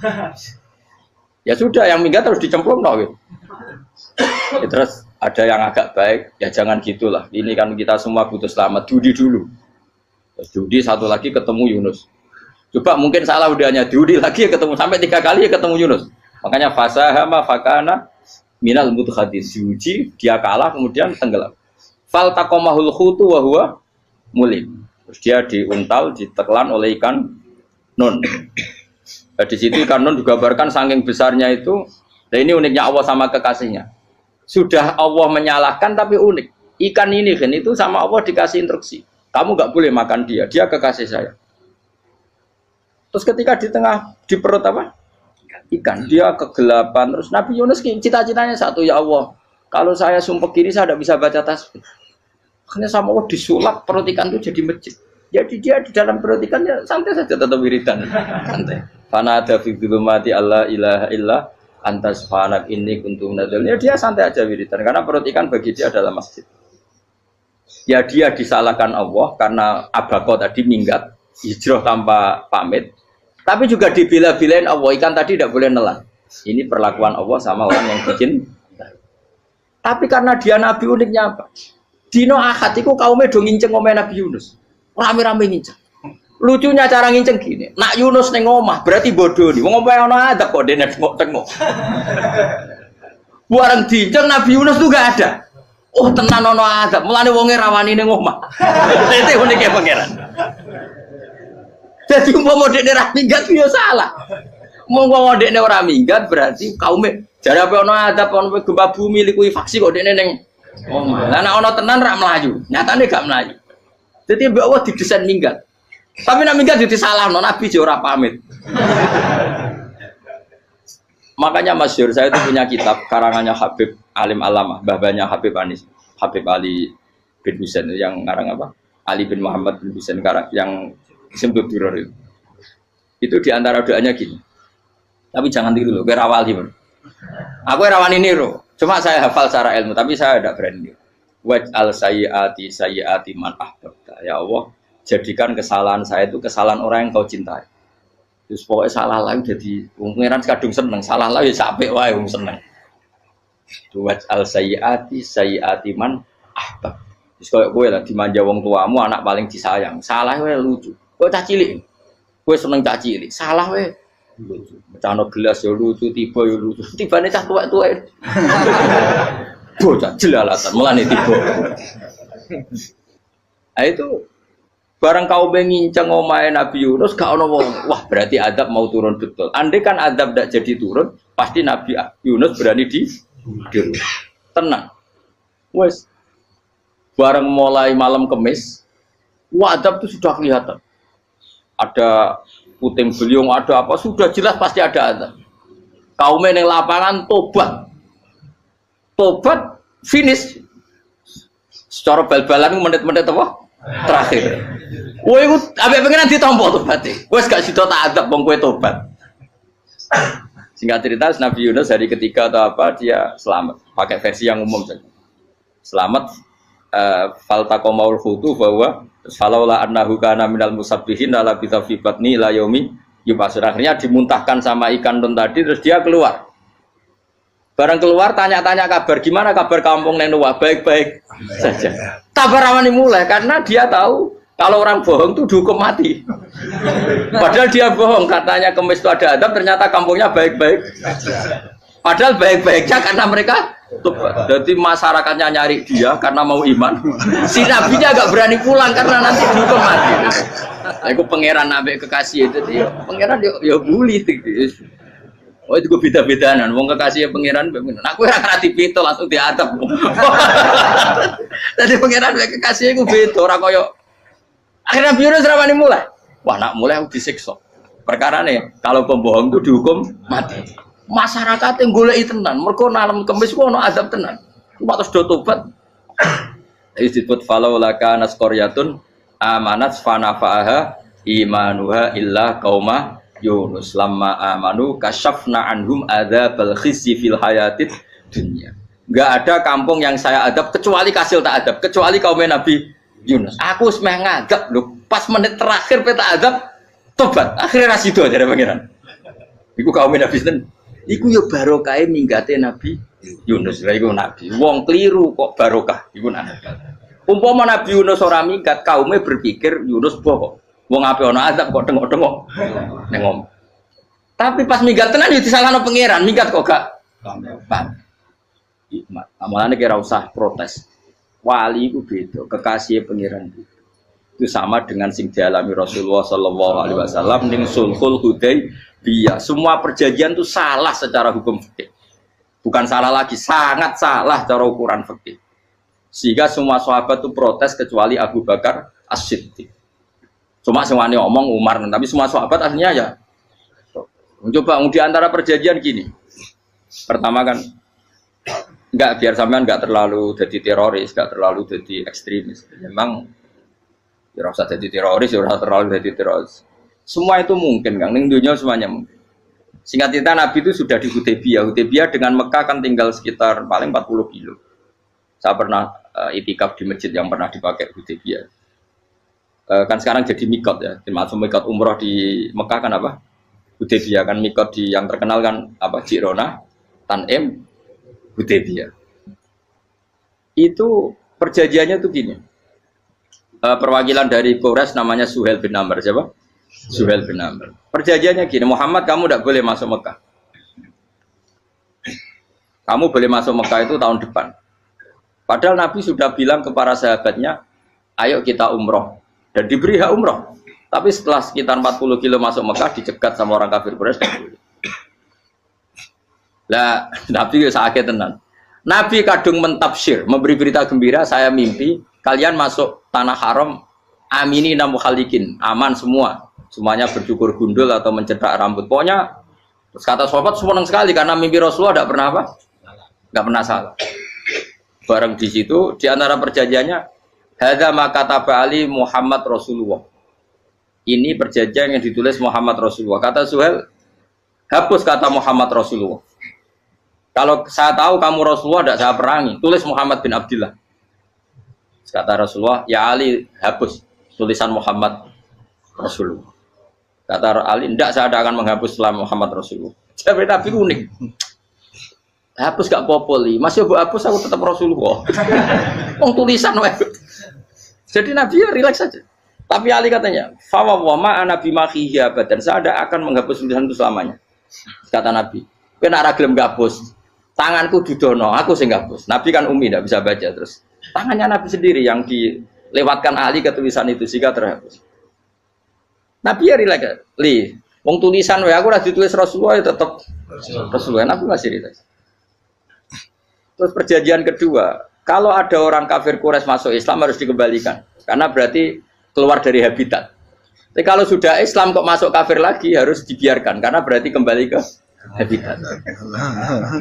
Ya sudah yang minggat terus dicemplung no. Ya, terus ada yang agak baik ya jangan gitulah. Ini kan kita semua butuh selamat. Dudi dulu. Terus Dudi satu lagi ketemu Yunus. Coba mungkin salah udahnya Dudi lagi ketemu sampai 3 kali ya ketemu Yunus. Makanya fasahama fakana minal mudkhadin diuji dia kalah kemudian tenggelam. Fal taqamahul khutu wa huwa mulim. Terus dia diuntal ditelan oleh ikan nun. Nah, di situ ikan nun digambarkan saking besarnya itu. Nah ini uniknya Allah sama kekasihnya. Sudah Allah menyalahkan tapi unik. Ikan ini kan itu sama Allah dikasih instruksi. Kamu nggak boleh makan dia. Dia kekasih saya. Terus ketika di tengah di perut apa? Ikan dia kegelapan terus Nabi Yunus cita-citanya satu ya Allah kalau saya sumpah kiri saya tidak bisa baca tasbih akhirnya sama Allah disulap perut ikan itu jadi masjid jadi dia di dalam perut ikannya santai saja tetap wiridan santai fana ada fi dzulumati alla ilaha illa anta subhanak inni kuntu minadz ya dia santai aja wiridan karena perut ikan bagi dia adalah masjid ya dia disalahkan Allah karena abako tadi minggat hijrah tanpa pamit. Tapi juga dibela-belain Allah, ikan tadi tidak boleh nelan. Ini perlakuan Allah sama orang yang bikin. Tapi karena dia Nabi uniknya apa? Dino Ahad itu kaumnya do nginceng omah Nabi Yunus. Rame-rame nginceng. Lucunya cara nginceng gini. Nak Yunus neng omah berarti bodoh nih. Wong omah ono adab kok dene tengok. Bareng dinceng Nabi Yunus tuh gak ada. Oh tenan ono adab. Mulane wonge rawani neng omah. Itu uniknya pangeran. Jadi umpama dekne ra minggat ya salah. Umpama dekne ora minggat berarti kaume jare apa ono adab ono gempa bumi likuwi faksi kok dekne ning omah. Lah nek ono tenan ra mlayu, nyatane gak mlayu. Dadi mbok Allah didesain minggat. Tapi nek minggat jadi salahno Nabi yo ora pamit. Makanya masyhur saya itu punya kitab karangannya Habib Alim Alamah, babanya Habib Anis, Habib Ali bin Husain yang ngarang apa? Ali bin Muhammad bin Husain karang yang disebut duror itu diantara doanya gini tapi jangan tiru loh, berawali aku rawani niru cuma saya hafal secara ilmu tapi saya tidak berani waj'al sayyiati man ahbabta ya Allah jadikan kesalahan saya itu kesalahan orang yang kau cintai terus pokoknya salah lagi jadi pengiran kadung seneng salah lagi sampai wae seneng waj'al sayyiati man ahbab terus kayak gue lah dimanja wong tuamu anak paling disayang salah gue lucu kok cah cilik, gue seneng cah cilik, salah we, cano gelas ya lucu, tiba ya lucu, tiba nih cah tua, bocah jelalatan, malah nih tiba. Nah itu barang kau mengincang omae Nabi Yunus, gak ono wong, wah berarti adab mau turun betul. Andai kan adab tidak jadi turun, pasti Nabi Yunus berani di tenang. Wes, barang mulai malam Kamis, wah adab itu sudah kelihatan. Ada puting beliung, ada apa sudah jelas pasti ada azab. Kaumnya yang lapangan tobat finish. Secara bal-balan menit-menit apa? Terakhir. Woi, abek pengen ditompo tobatnya. Wes gak sido tak adab bang kue tobat. Singkat cerita Nabi Yunus hari ketiga atau apa dia selamat. Pakai versi yang umum saja. Selamat. Faltaqamaul khutu bahwa falaula annahu kana minal musabbihin la bi batni la yaumi yubasir akhirnya dimuntahkan sama ikan don tadi terus dia keluar Barang keluar tanya-tanya kabar, gimana kabar kampung Nenuwa? Baik-baik saja. Kabar Ramani mulai karena dia tahu kalau orang bohong tuh dihukum mati. Padahal dia bohong, katanya kemis itu ada adab, ternyata kampungnya baik-baik. Padahal baik-baiknya karena mereka jadi masyarakatnya nyari dia karena mau iman. Si nabinya agak berani pulang karena nanti dihukum mati. Aku pangeran nabi kekasih itu dia, pangeran dia bully. Oh itu gue beda-bedaan, wong kekasih pangeran, aku yang kreatif itu langsung diadab. Jadi pangeran kekasih gue beda, orang koyo. Akhirnya Yunus ramani mulai, wah nak mulai aku disiksa. Perkara nih, kalau pembohong itu dihukum mati. Masyarakat yang golek tenan, mergo nalem kemis ku ono azab tenan. Cuma terus do tobat. Disebut falau laka nasqaryatun amanat fanafa'aha imanuha illa qauma Yunus lamma amanu kasyafna anhum adzabal khizyi fil hayatid dunya. Enggak ada kampung yang saya adab kecuali kasil tak adab, kecuali kaum Nabi Yunus. Aku semeh ngagap lho, pas menit terakhir peta adab tobat. Akhirnya ra sido jare pangeran. Iku kaum Nabi sinten? Iku yo barokah minggate Nabi Yunus. Lah iku nabi. Wong kliru kok barokah iku nabi. Umpama Nabi Yunus ora minggat, kaume berpikir Yunus bohong. Wong ape ana azab kok tengok-tengok ning ngomong. Tapi pas minggat tenan yo disalahno pangeran, minggat kok gak paham. Hikmat. Amalane kira usah protes. Wali itu beda, kekasih pangeran itu sama dengan sing dialami Rasulullah sallallahu alaihi wasallam ning Sulhul Hudaybiyah. Semua perjanjian itu salah secara hukum fikih. Bukan salah lagi, sangat salah cara ukuran fikih. Sehingga semua sahabat itu protes kecuali Abu Bakar As-Siddiq. Cuma semuanya omong Umar, tapi semua sahabat aslinya ya. Coba di antara perjanjian gini. Pertama kan enggak biar sampean enggak terlalu jadi teroris, enggak terlalu jadi ekstremis. Memang ya usah jadi teroris, ya usah terlalu jadi teroris. Semua itu mungkin, Kang. Ning dunia semuanya mungkin. Singkat cerita Nabi itu sudah di Hudaybiyah. Hudaybiyah dengan Mekah kan tinggal sekitar paling 40 kilo. Saya pernah itikaf di masjid yang pernah dipakai Hudaybiyah. Kan sekarang jadi mikot ya, termasuk mikot umroh di Mekah kan apa? Hudaybiyah kan mikot di yang terkenal kan apa? Jirona, Tanim, Hudaybiyah. Itu perjanjiannya tuh gini. Perwakilan dari Quraisy namanya Suhail bin Amr, siapa? Suhail bin Amr. Perjanjiannya gini, Muhammad kamu tidak boleh masuk Mekah. Kamu boleh masuk Mekah itu tahun depan. Padahal Nabi sudah bilang ke para sahabatnya, ayo kita umroh. Dan diberi hak umroh. Tapi setelah sekitar 40 kilo masuk Mekah, dicegat sama orang kafir Quraisy. Lah, Nabi sakit tenan. Nabi kadung mentafsir, memberi berita gembira, saya mimpi kalian masuk tanah haram amini namu khalikin, aman semua. Semuanya bercukur gundul atau mencetak rambut. Pokoknya terus kata sahabat senang sekali karena mimpi Rasulullah tidak pernah apa? Enggak pernah salah. Bareng di situ di antara perjanjiannya hadza ma kataba ali Muhammad Rasulullah. Ini perjanjian yang ditulis Muhammad Rasulullah. Kata Suhail, hapus kata Muhammad Rasulullah. Kalau saya tahu kamu Rasulullah tidak saya perangi, tulis Muhammad bin Abdullah. Kata Rasulullah, ya Ali hapus tulisan Muhammad Rasulullah. Kata Ali, tidak saya tidak akan menghapus setelah Muhammad Rasulullah. Tapi unik. Hapus gak populi, masih aku hapus aku tetap Rasulullah. Tulisan Jadi Nabi ya rileks saja. Tapi Ali katanya, "Fawwama ana bimakhihi abadan." Saya tidak akan menghapus tulisan itu selamanya. Kata Nabi, "Kena ora gelem ngapus. Tanganku didono, aku sing ngapus." Nabi kan umi tidak bisa baca terus. Tangannya Nabi sendiri yang dilewatkan Ali ke tulisan itu sehingga terhapus. Nabi ya rileks. Wong tulisan wae aku ora ditulis Rasulullah ya tetap Rasulullah. Nabi masih rileks. Terus perjanjian kedua, kalau ada orang kafir Quraisy masuk Islam harus dikembalikan, karena berarti keluar dari habitat. Tapi kalau sudah Islam kok masuk kafir lagi harus dibiarkan, karena berarti kembali ke habitat.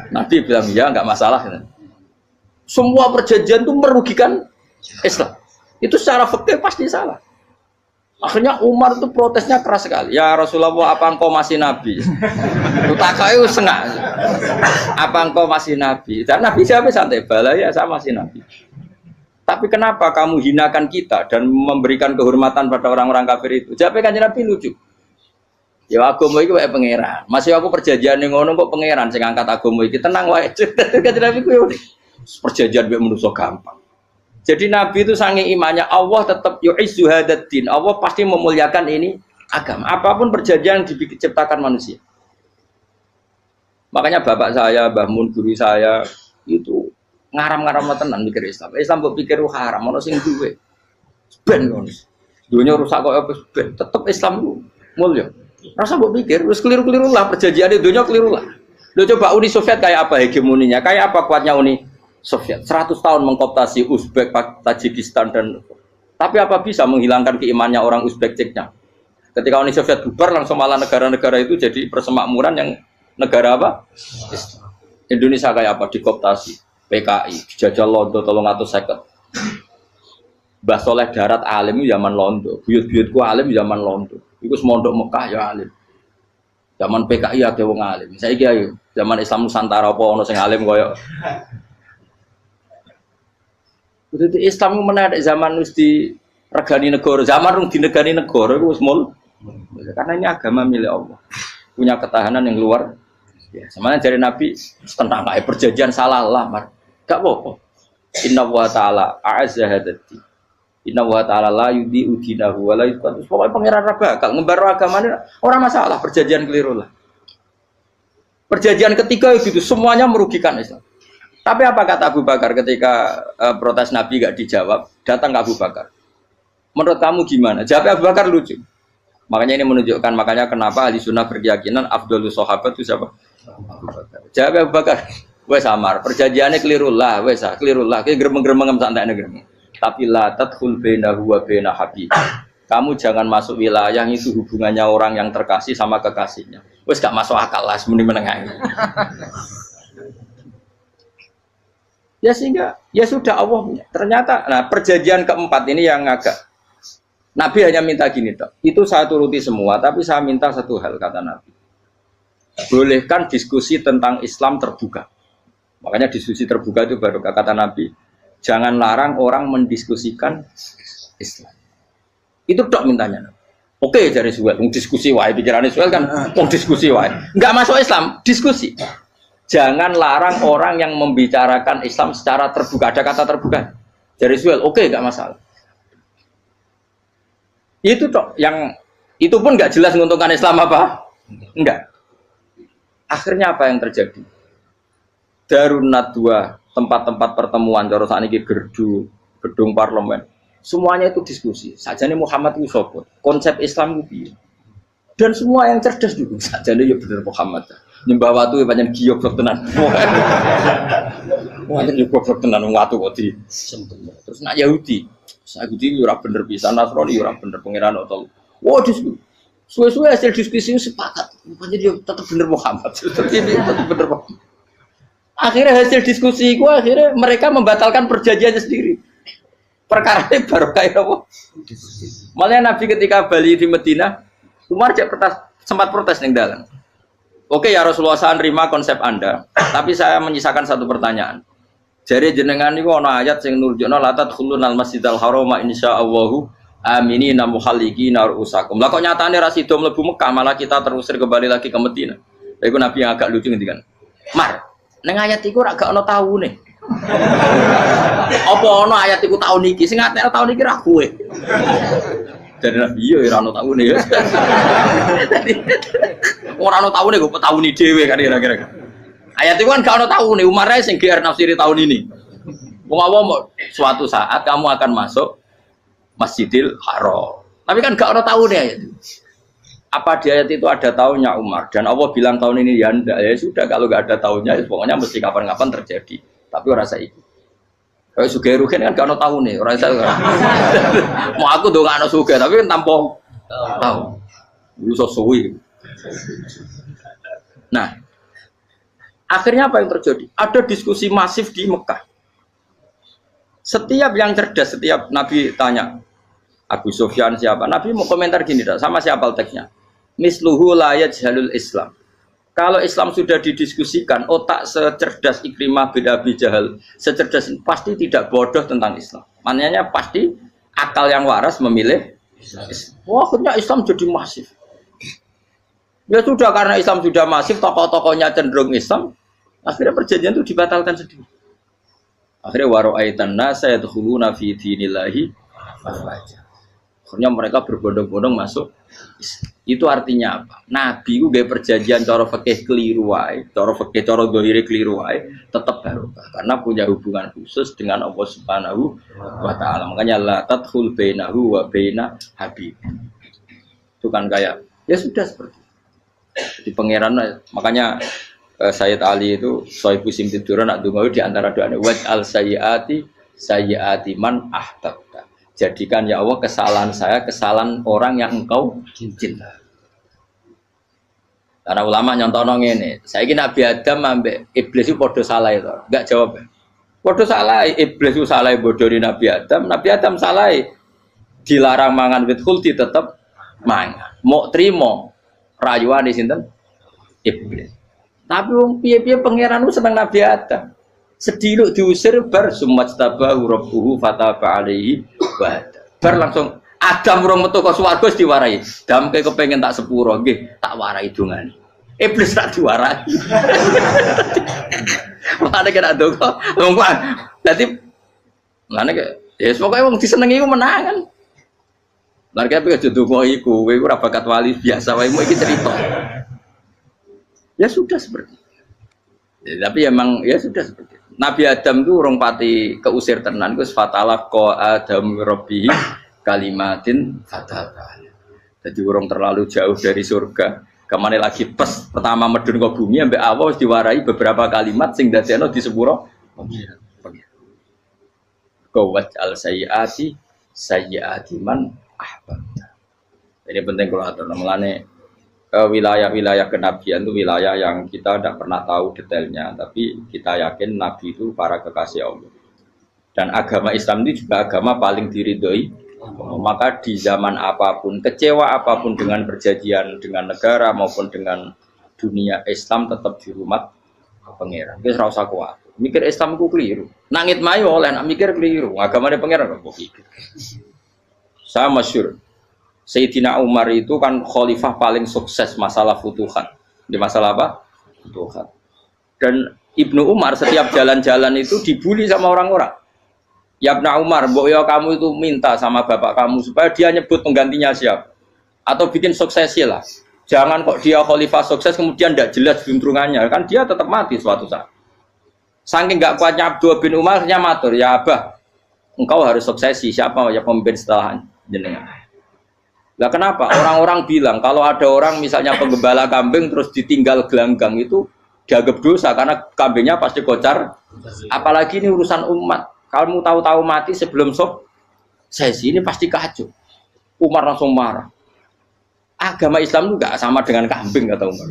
Nabi bilang ya nggak masalah. Semua perjanjian itu merugikan Islam. Itu secara fikih pasti salah. Akhirnya Umar itu protesnya keras sekali. Ya Rasulullah, apa engkau masih Nabi? Utakai sengak. Apa engkau masih Nabi? Dan Nabi siapa santai bala ya saya masih Nabi. Tapi kenapa kamu hinakan kita dan memberikan kehormatan pada orang-orang kafir itu? Jawabnya kan Nabi lucu. Ya agama iki wae pangeran. Masih aku perjanjian ning ngono kok pangeran sing angkat agama iki tenang wae. Kanjeng Nabi ku perjanjian mek manusa gampang. Jadi Nabi itu saking imannya Allah tetap yu'izzu hadaddin. Allah pasti memuliakan ini agama. Apapun perjanjian yang diciptakan manusia. Makanya bapak saya, Mbah Mun guru saya itu ngaram-ngaram tenan mikir Islam. Islam mbok pikir haram, ono sing duwe. Ben ngono. Dunya rusak kok ben tetep Islam ku mulya. Rasa mbok pikir wis keliru-keliru lah perjanjiane dunya keliru lah. Lho coba Uni Soviet kayak apa hegemoninya? Kayak apa kuatnya Uni Soviet? 100 tahun mengkooptasi Uzbek, Tajikistan dan tapi apa bisa menghilangkan keimannya orang Uzbek Ceknya? Ketika Uni Soviet bubar langsung malah negara-negara itu jadi persemakmuran yang negara apa? Indonesia kayak apa? Dikooptasi PKI, dijajah Londo 350. Mbah Soleh Darat alim zaman Londo, buyut-buyutku alim zaman Londo. Iku semondok Mekah ya alim. Zaman PKI ada wong alim. Saiki ayo, zaman Islam Nusantara apa ono sing alim koyo. Kudu Islam menarik zaman wis di regani negara, zaman rung dinegani negara iku wis mul. Karena ini agama milik Allah. Punya ketahanan yang luar ya, semuanya dari Nabi tentang kayak perjanjian salah lamar, gak apa-apa. Inna wa ta'ala a'azza hadati. Inna wa ta'ala la yudi udinahu wa la yudkan. Pokoknya pangeran raga, kalau ngebaru agamanya orang masalah, perjanjian keliru lah. Perjanjian ketiga itu semuanya merugikan Islam. Tapi apa kata Abu Bakar ketika protes Nabi gak dijawab, datang ke Abu Bakar. Menurut kamu gimana? Jawab Abu Bakar lucu. Makanya ini menunjukkan makanya kenapa ahli sunnah berkeyakinan Afdhalus Sahabat itu siapa? Jawab Abu Bakar, wes samar, perjanjiannya keliru lah, wes keliru lah, kayak geremeng-geremeng santai negeri. Tapi la tadkhul bainahu wa baina habib. Kamu jangan masuk wilayah itu hubungannya orang yang terkasih sama kekasihnya. Wes gak masuk akal lah, semuanya menengah. Ya sehingga ya sudah Allah punya. Ternyata, nah perjanjian keempat ini yang agak Nabi hanya minta gini toh. Itu saya turuti semua, tapi saya minta satu hal kata Nabi. Bolehkan diskusi tentang Islam terbuka. Makanya diskusi terbuka itu baru kata Nabi. Jangan larang orang mendiskusikan Islam. Itu tok mintanya. Oke, dari Suel, diskusi wae pikirannya Suel kan, diskusi wae. Enggak masuk Islam, diskusi. Jangan larang orang yang membicarakan Islam secara terbuka. Ada kata terbuka. Dari Suel, oke, enggak masalah. Itu toh yang itu pun nggak jelas menguntungkan Islam apa? Enggak. Akhirnya apa yang terjadi? Darun Nadwa, tempat-tempat pertemuan, cara saat ini gerdu, gedung parlemen, semuanya itu diskusi. Sajane Muhammad itu sopot, konsep Islam itu. Dan semua yang cerdas juga. Sajane ya bener Muhammad. Nyembah watu ya banyak giok tenan. Banyak giok tenan watu kok di. Terus nak Yahudi. Yahudi ora bener pisan, Nasrani ora bener pangeran atau. Wah, diskusi. Suwe-suwe hasil diskusi sepakat. Rupanya dia tetap bener Muhammad. Tetap bener Muhammad. Akhirnya hasil diskusi itu akhirnya mereka membatalkan perjanjiannya sendiri. Perkara ini baru kayak apa? Malah Nabi ketika Bali di Medina, Umar sempat protes ning dalam. Oke ya Rasulullah, saya nerima konsep Anda, tapi saya menyisakan satu pertanyaan. Jadi jenengan niku ana ayat sing nurjukna la tadkhulunal masjidal harama insyaallahu aminina muhallikina ru'usakum. Lah kok nyatane ra sida mlebu Mekah, malah kita terusir kembali lagi ke Madinah. Lha iku Nabi yang agak lucu ngendikan. Mar, ning ayat iku ra gak ana taune. Apa ana ayat iku taun iki? Sing ngatene taun iki ra kowe. Dari Nabi yo ora ana taune ya. Ora ana taune kok tauni dhewe kan kira-kira. Ayat itu kan gak ada tahu nih, Umar sing GR nafsiri tahun ini. Mau suatu saat kamu akan masuk Masjidil Haram. Tapi kan gak ada tahu nih ayat itu. Apa di ayat itu ada tahunnya Umar? Dan Allah bilang tahun ini ya enggak, ya sudah kalau gak ada tahunnya, ya pokoknya mesti kapan-kapan terjadi. Tapi orang saya ikut. Kayak Sugih Ruhin kan gak ada tahu nih, orang saya. Mau aku dong gak ada Sugih, tapi kan tanpa tahu. Lu sesuai. Nah. Akhirnya apa yang terjadi? Ada diskusi masif di Mekah. Setiap yang cerdas, setiap Nabi tanya, Abu Sufyan siapa? Nabi mau komentar gini, sama siapa teksnya? Misluhu la yajhalul Islam. Kalau Islam sudah didiskusikan, otak secerdas Ikrimah bin Abi Jahal, secerdas pasti tidak bodoh tentang Islam. Maknanya pasti akal yang waras memilih Islam. Wah, akhirnya Islam jadi masif. Ya sudah karena Islam sudah masif, tokoh-tokohnya cenderung Islam, akhirnya perjanjian itu dibatalkan sendiri. Akhirnya waro'aitan nasa yadkhuluna fi dinillahi afwaja. Akhirnya mereka berbondong-bondong masuk. Itu artinya apa? Nabi itu gaya perjanjian cara fikih keliru wae, cara fikih cara dhahire keliru wae, tetap barokah karena punya hubungan khusus dengan Allah Subhanahu wa taala. Makanya la tadkhul bainahu wa baina habib. Itu kan kayak ya sudah seperti itu. Di pangeran makanya Sayyid Ali itu Sohibu Simtiduran nak dungo di antara doanya waj'al sayyiati man ahbabta. Jadikan ya Allah kesalahan saya kesalahan orang yang engkau cinta. Karena ulama nyontono ngene, saiki Nabi Adam ambek iblis itu padha salah itu. Enggak jawab. Padha salah, iblis itu salah bodoni Nabi Adam salah. Dilarang mangan wit khuldi tetep mangan. Mau trimo rayuane sinten? Iblis. Tapi wong piye-piye pangeran ku seneng Nabi Adam. Sediluk diusir bar sumajtabahu rabbuhu fataba alaihi wa bar langsung Adam urung metu ka swarga wis diwarai. Damke kepengin tak sepuro nggih, tak warai dongane. Iblis tak diwarai. Mane kena donga. Wong kuwi dadi mane ya pokoke wong disenengi ku menangan. Lan kaya aja donga iku, kowe ora bakat wali biasa wae mau iki cerita. Ya sudah seperti itu. Ya, tapi emang ya sudah seperti itu. Nabi Adam itu orang pati keusir tenan itu fatalah ko Adam Rabbi kalimatin fatal. Jadi orang terlalu jauh dari surga. Kemana lagi pas pertama medun ke bumi ambek Allah diwarai beberapa kalimat sing dadekno di sepuro pengiran. Qawat al sayyiati man ahbabta. Ini penting kalau atur namanya wilayah-wilayah kenabian itu wilayah yang kita tidak pernah tahu detailnya, tapi kita yakin Nabi itu para kekasih Allah. Dan agama Islam itu juga agama paling diridhoi. Maka di zaman apapun, kecewa apapun dengan perjanjian dengan negara maupun dengan dunia, Islam tetap di rumah pangeran. Kita ora usah kuat. Mikir Islam ku keliru. Nangit mayo oleh nak mikir keliru. Agamane pangeran kok pikir. Saya masyhur Sayyidina Umar itu kan khalifah paling sukses masalah futuhat. Di masalah apa? Futuhat. Dan Ibnu Umar setiap jalan-jalan itu dibully sama orang-orang. Ya Ibnu Umar, mbok ya kamu itu minta sama bapak kamu supaya dia nyebut penggantinya siapa. Atau bikin suksesi lah. Jangan kok dia khalifah sukses kemudian tidak jelas juntrungannya. Kan dia tetap mati suatu saat. Saking gak kuatnya Abdul bin Umar, matur, ya Abah, engkau harus suksesi. Siapa ya pemimpin setelah jenengan? Lah kenapa? Orang-orang bilang kalau ada orang misalnya penggembala kambing terus ditinggal gelanggang itu dianggap dosa karena kambingnya pasti kocar. Apalagi ini urusan umat. Kamu tahu-tahu mati sebelum sesi ini pasti kacau. Umar langsung marah. Agama Islam itu gak sama dengan kambing kata Umar.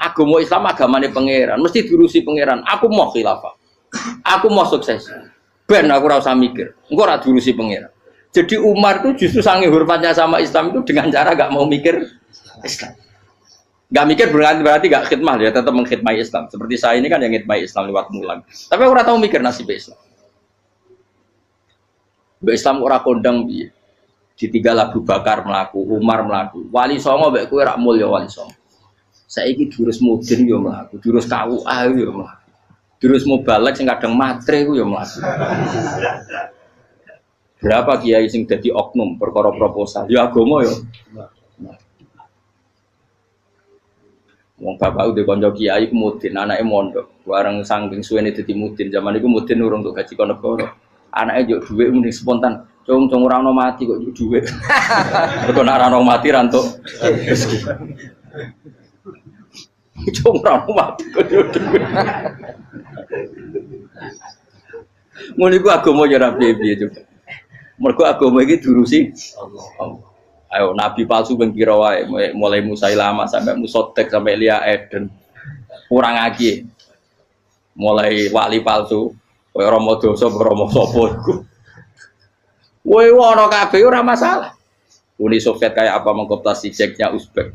Agama Islam agamanya pangeran, mesti diurusi pangeran. Aku mau khilafah. Aku mau sukses. Ben aku ora usah mikir. Engko ora diurusi pangeran. Jadi Umar itu justru sangat hormatnya sama Islam itu dengan cara gak mau mikir Islam. Gak mikir berarti gak khidmah ya, tetap mengkhidmati Islam. Seperti saya ini kan yang khidmati Islam lewat mulan. Tapi aku ora tahu mikir nasib Islam. Islam ora kondang piye. Ditinggal Abu Bakar melaku, Umar melaku. Wali Songo mbek kowe rak mulya Wali Songo. Saiki jurus mudin yo mlaku, jurus KUA yo mlaku. Jurus mubalek sing kadang matre ku yo mlaku. Berapa kiai sing dadi oknum perkara proposal? Ya agama yo. Wong bapak udah kanca kiai ku mudin, anake mondok. Bareng saking suwene dadi mudin, zaman iku mudin urung untuk gaji negara. Anake njuk dhuwit muni spontan. Cung ora ono mati kok njuk dhuwit. Mergo nek ora ono mati ra entuk rezeki. Cung ora ono mati kok njuk dhuwit. Ngono iku agama ya ra piye-piye juga. Mergo agama iki diurusi Allah. Ayo nabi palsu ben kira wae mulai Musailama sampai Musotek sampai Lia Eden. Kurang lagi. Mulai wali palsu kowe Rama dosa Rama sapa iku. Kowe ono kabeh ora masalah. Uni Soviet kayak apa mengkooptasi Ceknya Uzbek.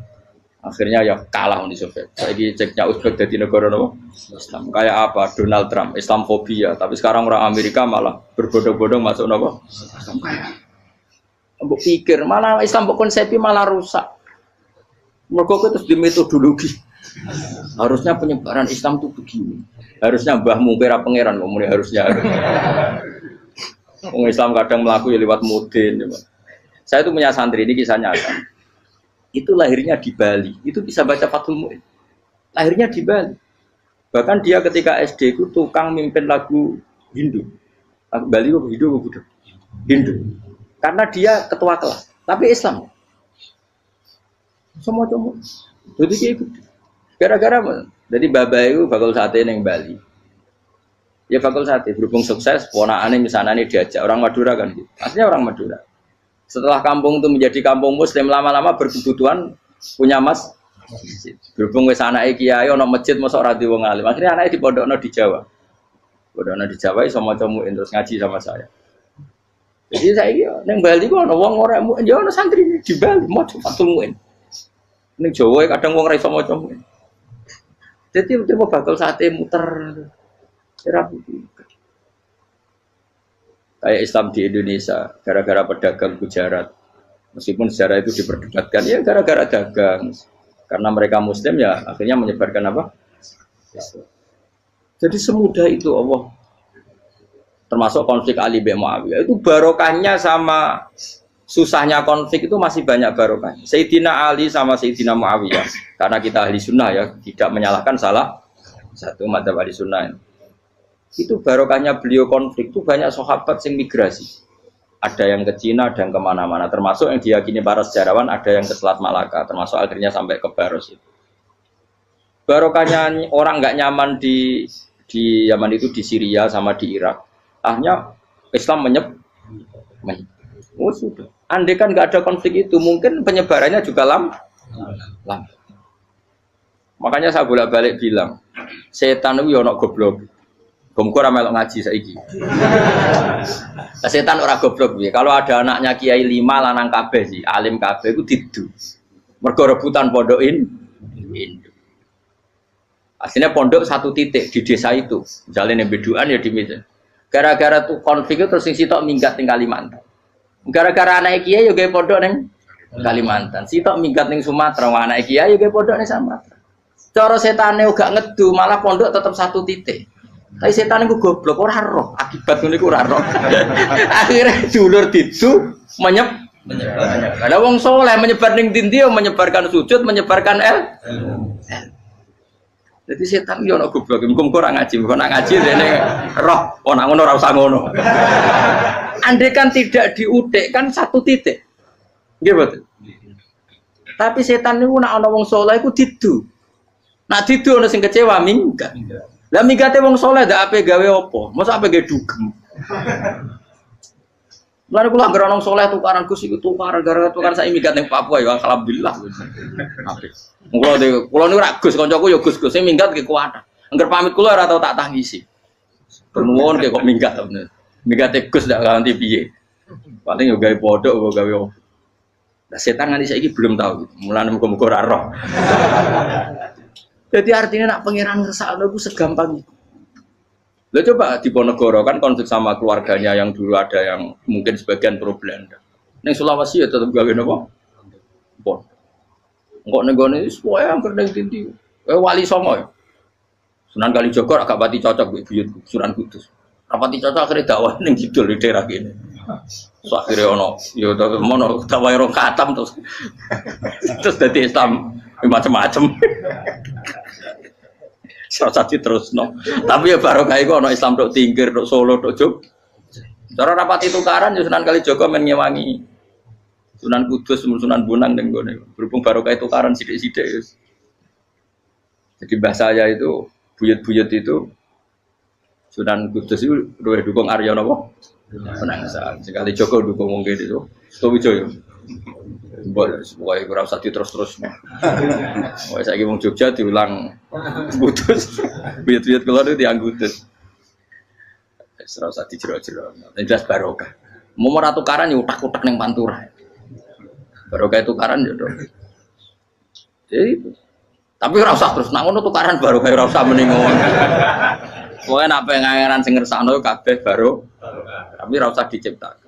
Akhirnya ya kalah Uni Soviet. Saiki Ceknya Uzbek dadi negara apa? Islam. Kayak apa? Donald Trump, Islamfobia, tapi sekarang orang Amerika malah berbondong-bondong masuk apa? Islam kaya. Mbok pikir malah Islam mbok konsepi malah rusak. Mereka terus di metodologi. Harusnya penyebaran Islam itu begini. Harusnya mbahmu kira pangeran ngomongnya harusnya. Orang Islam kadang melaku ya lewat mudin. Saya itu punya santri ini kisah nyata. Itu lahirnya di Bali. Itu bisa baca Fathul Mu'in. Lahirnya di Bali. Bahkan dia ketika SD itu tukang mimpin lagu Hindu. Lagu Bali itu Hindu atau Buddha? Hindu. Karena dia ketua kelas. Tapi Islam. Semua cuma. Jadi dia ikut. Gara-gara jadi babay itu bakal sate yang Bali. Ya bakal sate berhubung sukses, ponakannya misalnya diajak orang Madura kan gitu. Aslinya orang Madura. Setelah kampung itu menjadi kampung Muslim lama-lama berkebutuhan punya masjid. Berhubung wis anake kiai ana masjid mosok ora diwong alim. Akhirnya anake dipondokno di Jawa. Pondokno di Jawa iso maca muin terus ngaji sama saya. Jadi saya iki ning Bali kok ana wong ora muin, ya ana santri di Bali maca Fathul Muin. Ning Jawa kadang wong ora iso maca muin. Jadi dia mau bakal sate muter, kayak Islam di Indonesia, gara-gara pedagang Gujarat, meskipun sejarah itu diperdebatkan, ya gara-gara dagang, karena mereka Muslim ya akhirnya menyebarkan apa? Jadi semudah itu Allah, termasuk konflik Ali bin Muawiyah itu barokahnya sama susahnya konflik itu masih banyak barokahnya. Sayyidina Ali sama Sayyidina Muawiyah, karena kita ahli sunnah ya, tidak menyalahkan salah satu madzhab ahli sunnah. Itu barokahnya beliau konflik itu banyak sahabat yang migrasi. Ada yang ke Cina, ada yang kemana-mana. Termasuk yang diyakini para sejarawan, ada yang ke Selat Malaka, termasuk akhirnya sampai ke Baros itu. Barokahnya orang nggak nyaman di Yaman itu di Syria sama di Irak. Akhirnya Islam menyebar. Oh sudah. Andai kan nggak ada konflik itu, mungkin penyebarannya juga lama. Makanya saya bolak-balik bilang, setan itu ono goblok. Gomko ora melok ngaji saiki. Setan ora goblok piye? Kalau ada anaknya kiai 5 lanang kabeh sih, alim kabeh iku didu. Mergo rebutan pondokin Hindu. Aslinya pondok satu titik di desa itu. Misalnya yang beduan ya di meja. Gara-gara tuh konflik itu terus sing sitok minggat ning Kalimantan. Gara-gara anak kiai yo gawe pondok ning Kalimantan. Sitok minggat ning Sumatera, anak kiai yo gawe pondok ning Sumatera. Cara setane gak ngedu, malah pondok tetap satu titik. Tapi setan iku goblok ora roh, akibat ngene iku ora roh. Akhirnya dulur didu menyebar. Ada wong soleh menyebar ning ndi menyebarkan sujud, menyebarkan Jadi setan yo ana goblok, muga-muga ora ngaji, muga nak ngaji dene roh, ana ngono ora usah ngono. Andai kan tidak diudik kan satu titik. Nggih betul. Tapi setan niku nek ana wong saleh iku didu. Nak didu ana sing kecewa minggat. Lah mingate wong saleh ndak ape gawe apa? Mosok ape gawe dugem. Lalu kula anggere ana saleh tukaran Gus iku tukaran gara-gara tukaran sak minggat ning Papua ya alhamdulillah. Apik. Kula niku ra Gus, kancaku ya Gus-Gus sing minggat ki kuwat. Angger pamit kula ora tau tak tangisi. Nuwun kok minggat to bener. Mingate Gus ndak ganti piye. Paling yo gawe podok apa gawe opo. Lah setan nganti saiki belum tahu. Mulane muga-muga ora roh. Jadi artinya nak pangeran ngersakno iku segampang itu. Lah coba di Ponegoro kan konflik sama keluarganya yang dulu ada yang mungkin sebagian pro Belanda. Ning Sulawesi ya tetep gawe napa? Pon. Engko ning gone wis wae angker ning dindi. Wali Songo ya. Sunan Kalijaga agak pati cocok mbek buyut Sunan Kudus. Rapati cocok akhirnya dakwah ning kidul di daerah kene. So akhirnya ono ya mono dakwah ro katam terus dadi Islam macam-macam. Serasa terus no. Tapi ya barokah iku ana Islam tok Tingkir, tok Solo, tok Jog. Cara rapati tukaran ya Sunan Kalijaga men ngewangi Sunan Kudus, Sunan Bonang ning gone. Berhubung barokah tukaran sithik-sithik ya. Jadi bahasa saya itu buyut-buyut itu Sunan Kudus itu luwih dukung Arya napa? Penangsa. Sekali Joko dukung wong kene itu. Stowijoyo. Pokoknya ora usah diterus-terus. Wah saiki wong Jogja diulang Kudus. Buyut-buyut kula itu diang Kudus. Wis ora usah dijero-jero. Jelas barokah. Mau ora tukaran ya utak-utak ning Pantura. Barokah tukaran ya to. Jadi itu. Tapi ora usah terus nak ngono tukaran barokah ora usah muni ngono. Pokoke nek pengangeran sing ngersakno kabeh barokah. Tapi ora usah diciptakan.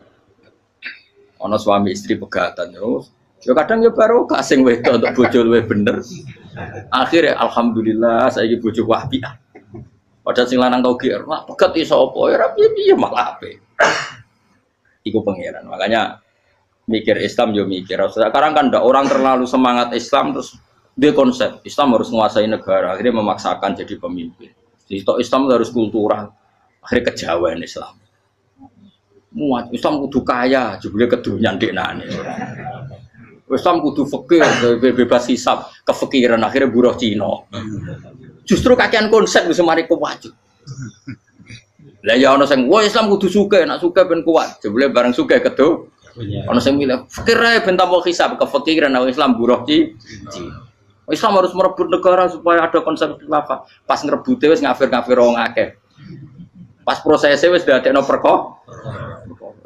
Ono suami istri pegatan terus Ya kadang ya baru kasing wedok untuk bojo luwih bener. Akhirnya alhamdulillah saiki bojo wapian. Padahal sing lanang tau GR, mak peget iso apa ya piye malah ape. Iku pangeran. Makanya mikir Islam yo mikir. Sekarang kan ndak orang terlalu semangat Islam terus dia konsep Islam harus menguasai negara, akhirnya memaksakan jadi pemimpin. Jadi Islam harus kultural, akhirnya kejauhan Islam. Muat Islam kudu kaya, jebule kedunyan deknane. Islam kudu fakir, bebas hisab, kefikiran akhirnya buruh Cina. Justru kakean konsep wis mari kuwajib. Lah ya ana sing wah Islam kudu sugih, nek sugih ben kuat. Jebule bareng sugih kedo. Ana sing milih fakir ae ben tambah hisab, kefikiran Islam buruh Cina. Islam harus merebut negara supaya ada konsep khilafah. Pas ngerebute wis ngafir-ngafir wong akeh. Pas prosesnya wis dadekno perkara.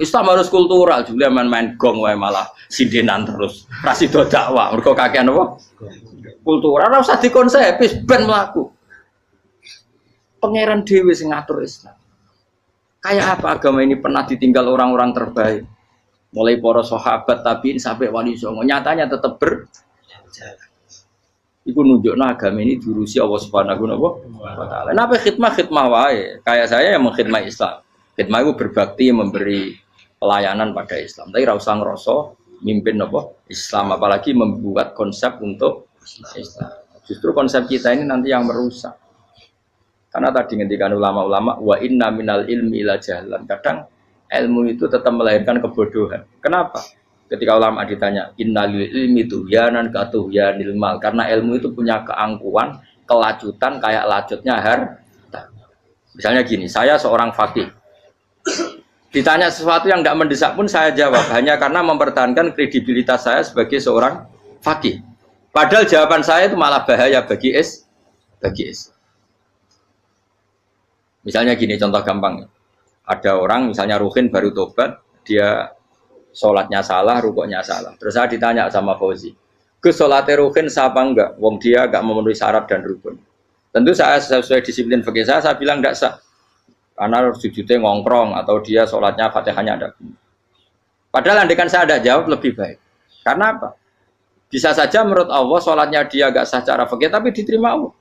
Islam harus kultural, juga main-main gong wae malah sindenan terus. Ra sida dakwah, mergo kakean apa? Kultural ora usah dikonsepis ben mlaku. Pangeran dhewe sing ngatur Islam. Kayak apa agama ini pernah ditinggal orang-orang terbaik? Mulai para sahabat tabi'in sampai wali songo, nyatanya tetap berjalan. Iku nunjukno agama ini diurusi Allah Subhanahu wa taala. Napa khidmah wae. Kayak saya yang mengkhidmati Islam. Khidmah itu berbakti memberi pelayanan pada Islam. Tapi ra usah ngrasa mimpin apa Islam, apalagi membuat konsep untuk Islam. Justru konsep kita ini nanti yang merusak. Karena tadi ngendikan ulama-ulama wa inna minal ilmi ila jahlan. Kadang ilmu itu tetap melahirkan kebodohan. Kenapa? Ketika ulama ditanya innalil ilmi tuhyanan katuhyanil mal, karena ilmu itu punya keangkuhan, kelacutan kayak lacutnya harta. Misalnya gini, saya seorang faqih. Ditanya sesuatu yang tidak mendesak pun saya jawab hanya karena mempertahankan kredibilitas saya sebagai seorang faqih. Padahal jawaban saya itu malah bahaya bagi Islam. Misalnya gini contoh gampang. Ada orang misalnya Ruhin baru tobat, dia sholatnya salah, rukuknya salah. Terus saya ditanya sama Fauzi, ke sholatnya Ruhin sah apa enggak? Wong dia enggak memenuhi syarat dan rukun. Tentu saya sesuai disiplin fikih saya bilang enggak sah. Karena sujudnya ngongkrong atau dia sholatnya Fatihahnya ada. Padahal andaikan saya ada jawab lebih baik. Karena apa? Bisa saja menurut Allah sholatnya dia enggak sah secara fikih tapi diterima Allah.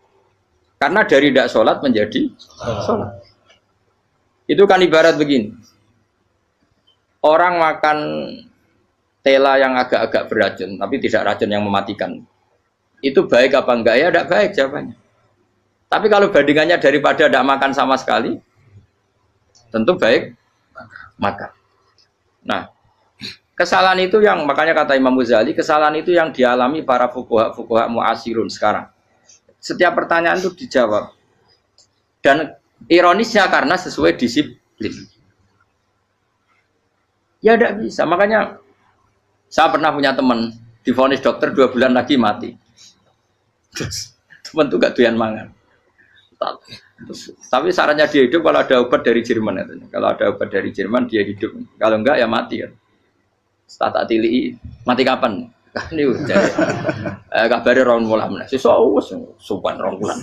Karena dari tidak sholat menjadi sholat. Itu kan ibarat begini. Orang makan tela yang agak-agak beracun, tapi tidak racun yang mematikan. Itu baik apa enggak? Ya tidak baik jawabannya. Tapi kalau bandingannya daripada tidak makan sama sekali, tentu baik makan. Nah, kesalahan itu yang, makanya kata Imam Ghazali, kesalahan itu yang dialami para fuqaha mu'asirun sekarang. Setiap pertanyaan itu dijawab. Dan ironisnya karena sesuai disiplin. Ya tidak bisa, makanya saya pernah punya teman divonis dokter 2 bulan lagi mati. Terus teman itu gak doyan mangan. Tapi sarannya dia hidup kalau ada obat dari Jerman. Kalau ada obat dari Jerman dia hidup. Kalau enggak ya mati kan. Setelah tili mati kapan? Ini udah. Kabarnya rong bulan. Sesuk suwan rong bulan.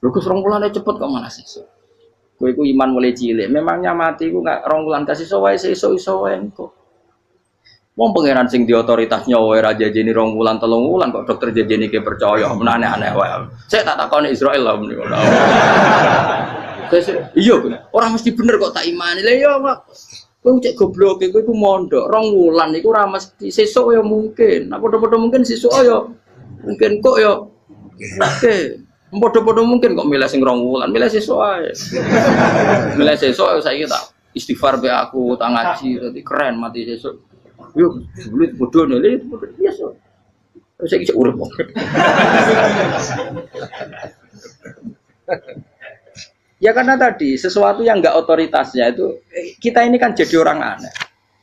Lugus rong bulannya cepet kok mana sih? Kowe iku iman mulai cilik. Memangnya mati iku gak rong wulan kasih wae iso wae kok. Wong pangeran sing di otoritasnya wae ra jajeni rong wulan 3 wulan kok dokter jajeni ke percaya aneh-aneh wae. Saya tak takoni Israel lah menika. Iya, orang mesti bener kok tak imani. Lah iya kok. Kowe cek goblok kowe iku mondok rong wulan iku ra mesti sesuk ya mungkin. Nah padha-padha mungkin sesuk ya mungkin kok ya oke. Podo-podo mungkin kok milih sing 2 wulan, milih sesuk ae. Milih sesuk saiki tak istighfar be aku, tak ngaji, dadi keren mati sesuk. Yo, sulit bodoh nih, biasa. Saiki urip kok. Ya karena tadi sesuatu yang enggak otoritasnya itu kita ini kan jadi orang aneh.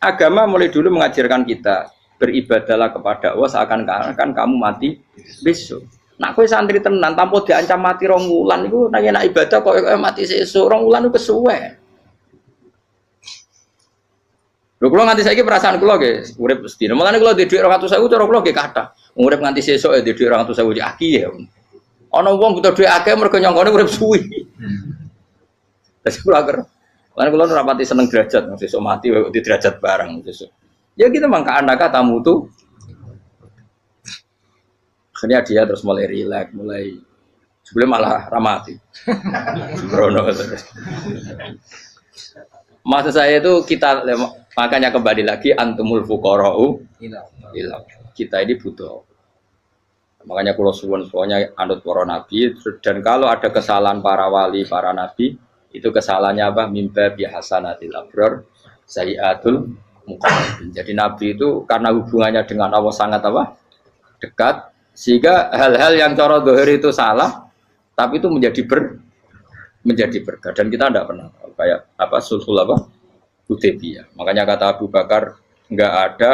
Agama mulai dulu mengajarkan kita beribadahlah kepada Allah seakan-akan kamu mati besok. Nak kowe santri tenan tanpa diancam mati 2 wulan iku nek enak ibadah kok mati sesuk 2 wulan iku kesuwe. Lho kula nganti saiki perasaan kula nggih urip sedina. Mulane kula di dhuwit 200.000 cara kula nggih kathah. Urip nganti sesuk ya di dhuwit 200.000 cek akeh ya. Ana wong butuh dhuwit akeh mergo nyongkone urip suwi. Terus kula ager. Mulane kula ora pati seneng derajat, sesuk mati kok di derajat barang sesuk. Ya kita mangka anak tamu tuh. Akhirnya dia terus mulai rileks, mulai sebelum malah ramati. Sembrono terus. Maksud saya itu kita makanya kembali lagi antumul fuqara'u ila. Kita ini butuh. Makanya kalau suwun semuanya anut para nabi dan kalau ada kesalahan para wali, para nabi itu kesalahannya apa? Mimba bihasanatil abrar sayyiatul muqarrabin. Jadi nabi itu karena hubungannya dengan Allah sangat apa? Dekat sehingga hal-hal yang cara zahir itu salah tapi itu menjadi berkah dan kita tidak pernah tahu kayak apa sulhul apa Hudaybiyah. Makanya kata Abu Bakar enggak ada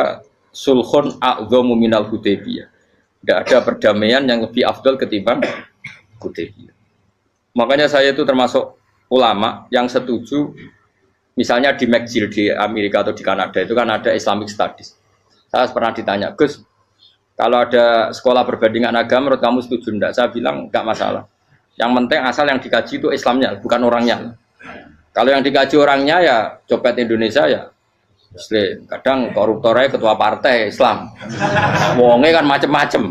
sulhun a'dhamu minal Hudaybiyah. Enggak ada perdamaian yang lebih afdal ketimbang Hudaybiyah. Makanya saya itu termasuk ulama yang setuju misalnya di McGill di Amerika atau di Kanada itu kan ada Islamic Studies. Saya pernah ditanya, Gus, kalau ada sekolah perbandingan agama menurut kamu setuju enggak? Saya bilang enggak masalah. Yang penting asal yang dikaji itu Islamnya, bukan orangnya. Kalau yang dikaji orangnya ya copet Indonesia ya Muslim. Kadang koruptornya ketua partai Islam. Wonge kan macem-macem.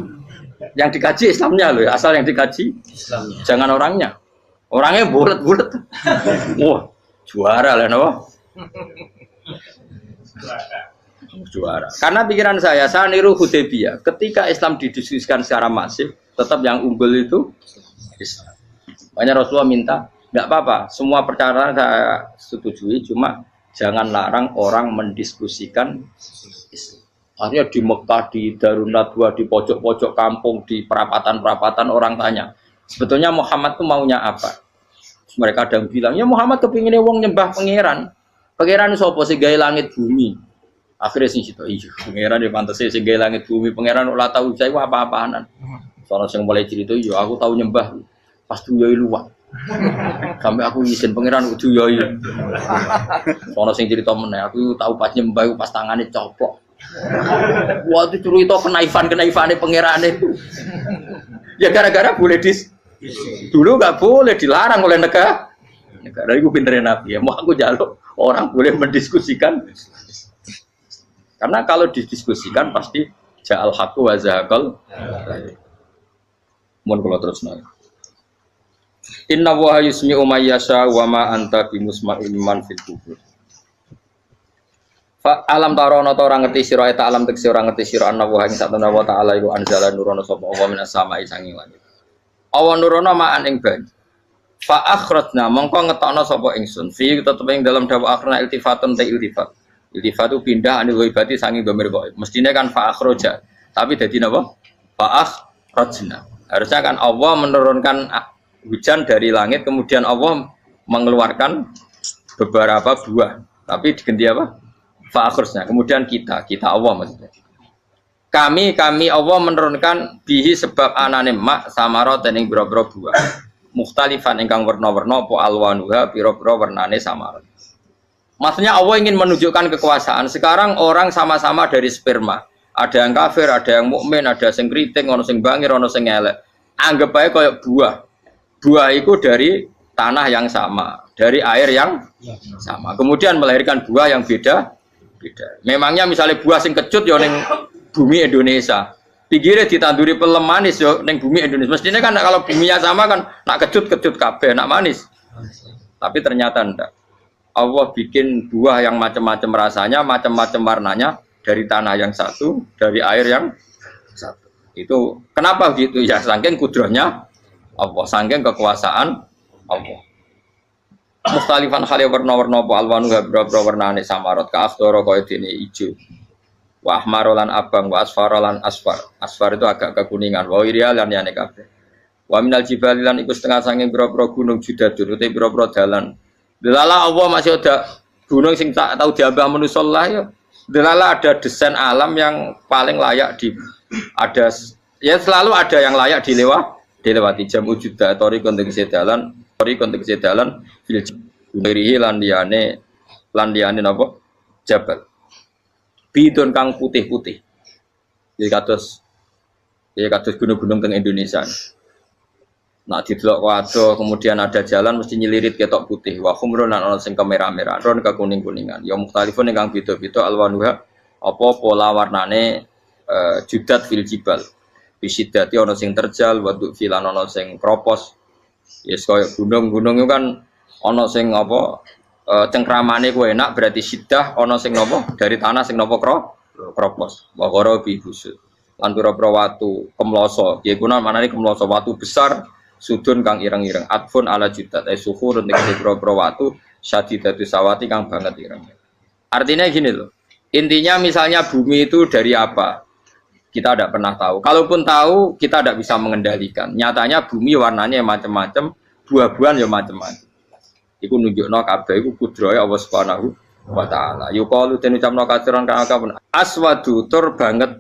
Yang dikaji Islamnya loh, asal yang dikaji Islamnya. Jangan orangnya. Orangnya bulet-bulet. Wah, juara lah no. Juara. Karena pikiran saya niru Hudaybiyah. Ketika Islam didiskusikan secara masif, tetap yang unggul itu Islam. Makanya Rasulullah minta, nggak apa-apa, semua perkara saya setujui, cuma jangan larang orang mendiskusikan Islam. Akhirnya di Mekah, di Darun Nadwa, di pojok-pojok kampung, di perapatan-perapatan orang tanya, sebetulnya Muhammad itu maunya apa? Terus mereka ada yang bilang, ya Muhammad kepinginnya wong nyembah pangeran. Pangeran sapa sing gawe langit bumi. Akhirnya sing situ, iya, pangeran ya pantes sing gawe langit bumi, pangeran ora tahu saya apa-apaanan. Soalnya yang mulai cerita, iya aku tahu nyembah. Pas duyoi luwak. Sampai aku izin pangeran aku duyoi. Soalnya sing cerita meneh, aku tahu pas nyembah pas tangannya coplok. Wah itu cerita kenaifan-kenaifane pangeran itu. Ya gara-gara boleh dulu nggak boleh dilarang oleh negara. Negara itu pinterin Nabi ya. Mau aku jaluk orang boleh mendiskusikan. Karena kalau didiskusikan pasti ja'al haqqu wa zahaqal. Mohon kalau terus nanya. Inna wa yusmi'u may yasha wa ma anta bimusma'in man fil kubur. Fa alam tarono ta ora ngerti sira ta alam tekse ora ngerti sira ana wa ing satuna wa ta'ala iku anzala nurono sapa Allah minas sama'i sanging langit. Awan nurono ma'an ing banyu. Fa akhrajna mongko ngetokno sapa ingsun fi tetep ing dalam dawa akhirna iltifatun ta iltifat. Iltifat itu pindah anil ghaibati sanging dhamir ghaib. Mestine kan fa akhraja, tapi dadi napa? Fa akhrajna. Harusnya kan Allah menurunkan hujan dari langit, kemudian Allah mengeluarkan beberapa buah. Tapi diganti apa? Fa'akhirnya. Kemudian kita Allah maksudnya. Kami Allah menurunkan bihi sebab anane mak samarot ing boro-boro buah. Mukhtalifan ingkang werna-werna apa alwanuha pira-pira wernane samarot. Maksudnya Allah ingin menunjukkan kekuasaan. Sekarang orang sama-sama dari sperma. Ada yang kafir, ada yang mukmin, ada sing kriting, ono sing bangir, ono sing elek. Anggap aja kayak buah. Buah itu dari tanah yang sama, dari air yang sama. Kemudian melahirkan buah yang beda. Memangnya misalnya buah sing kecut ya ning bumi Indonesia. Pinggirnya ditanduri pelem manis ya ning bumi Indonesia. Mestinya kan kalau buminya sama kan nak kecut kabeh, nak manis. Tapi ternyata enggak. Allah bikin buah yang macam-macam rasanya, macam-macam warnanya dari tanah yang satu, dari air yang satu. Itu kenapa gitu ya? Saking kudrahnya Allah, saking kekuasaan Allah. Mukhtalifan khali warna-warna apa alwanu beberapa warnane samarot ka asdoro kaya dene ijo. Wa ahmarolan abang wa asfarolan asfar. Asfar itu agak kekuningan. Wa irial lan yane kabeh. Wa minal jibali lan iku setengah saking pira-pira gunung judadun uti pira-pira dalan. Delala Allah masih ada gunung sing tak tahu diambah manusa lah ya. Delala ada desain alam yang paling layak ada ya selalu ada yang layak dilewati jam ujuda tori kontek sedalan filjirihi landiane napa jabal bidon kang putih-putih ya kados gunung-gunung teng Indonesia. Nah didelok waduh kemudian ada jalan mesti nyelirit ketok putih wa khumrun lan ana sing kemerah-merah ron ke kuning-kuningan ya mukhtalifun ingkang beda-beda alwanuha apa pola warnane judat fil jibal. Bisidati ana sing terjal, waduk filan ana sing kropos. Yes kaya gunung-gunung itu kan ana sing apa cengkramane ku enak berarti sidah ana sing napa dari tanah sing napa kropos. Wa qara bi husud. Lan pira-pira watu kemloso. Ya kuna manane kemloso watu besar sudun kang ireng-ireng. Atfun ala judat suhur ning pira-pira watu syadidatu sawati kang banget ireng. Artinya gini loh. Intinya misalnya bumi itu dari apa? Kita tidak pernah tahu. Kalaupun tahu, kita tidak bisa mengendalikan. Nyatanya bumi warnanya macam-macam, buah-buahan ya macam-macam. Iku nunjukno kabeh iku kudrahe Allah Subhanahu wa taala. Yuqalu den ucapno kaciran kang akeh aswadu tur banget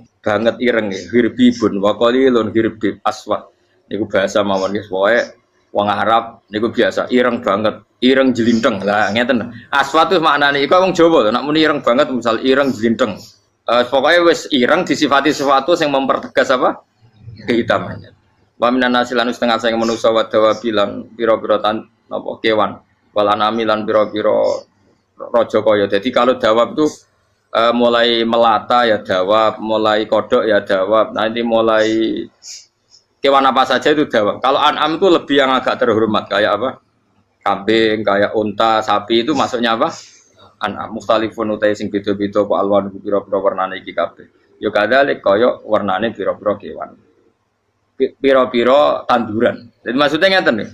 ireng hirbibun wa qalilun hirbib aswad. Niku bahasa mawon guys, pokoke wong Arab niku biasa ireng banget, ireng jlinteng. Lah ngeten. Aswad itu maknane iku wong Jawa lho, nek muni ireng banget misal ireng jlinteng. Pokoknya wis ireng disifati sesuatu yang mempertegas apa? Kehitamannya. Wa minan nasilan setengah saya manusa wa dawabilan pira-pira napa kewan. Wal anami lan pira-pira raja kaya. Jadi kalau dawab itu mulai melata ya dawab, mulai kodok ya dawab. Nanti mulai kewan apa saja itu dawab. Kalau an'am itu lebih yang agak terhormat kayak apa? Kambing, kayak unta, sapi itu masuknya apa? An'am mukhtalifun utai sing beda-beda apa alwan pira-pira warnane iki kabeh. Ya kadalik kaya warnane pira-pira kewan. Pira-pira tanduran. Jadi maksudnya ngeten nih.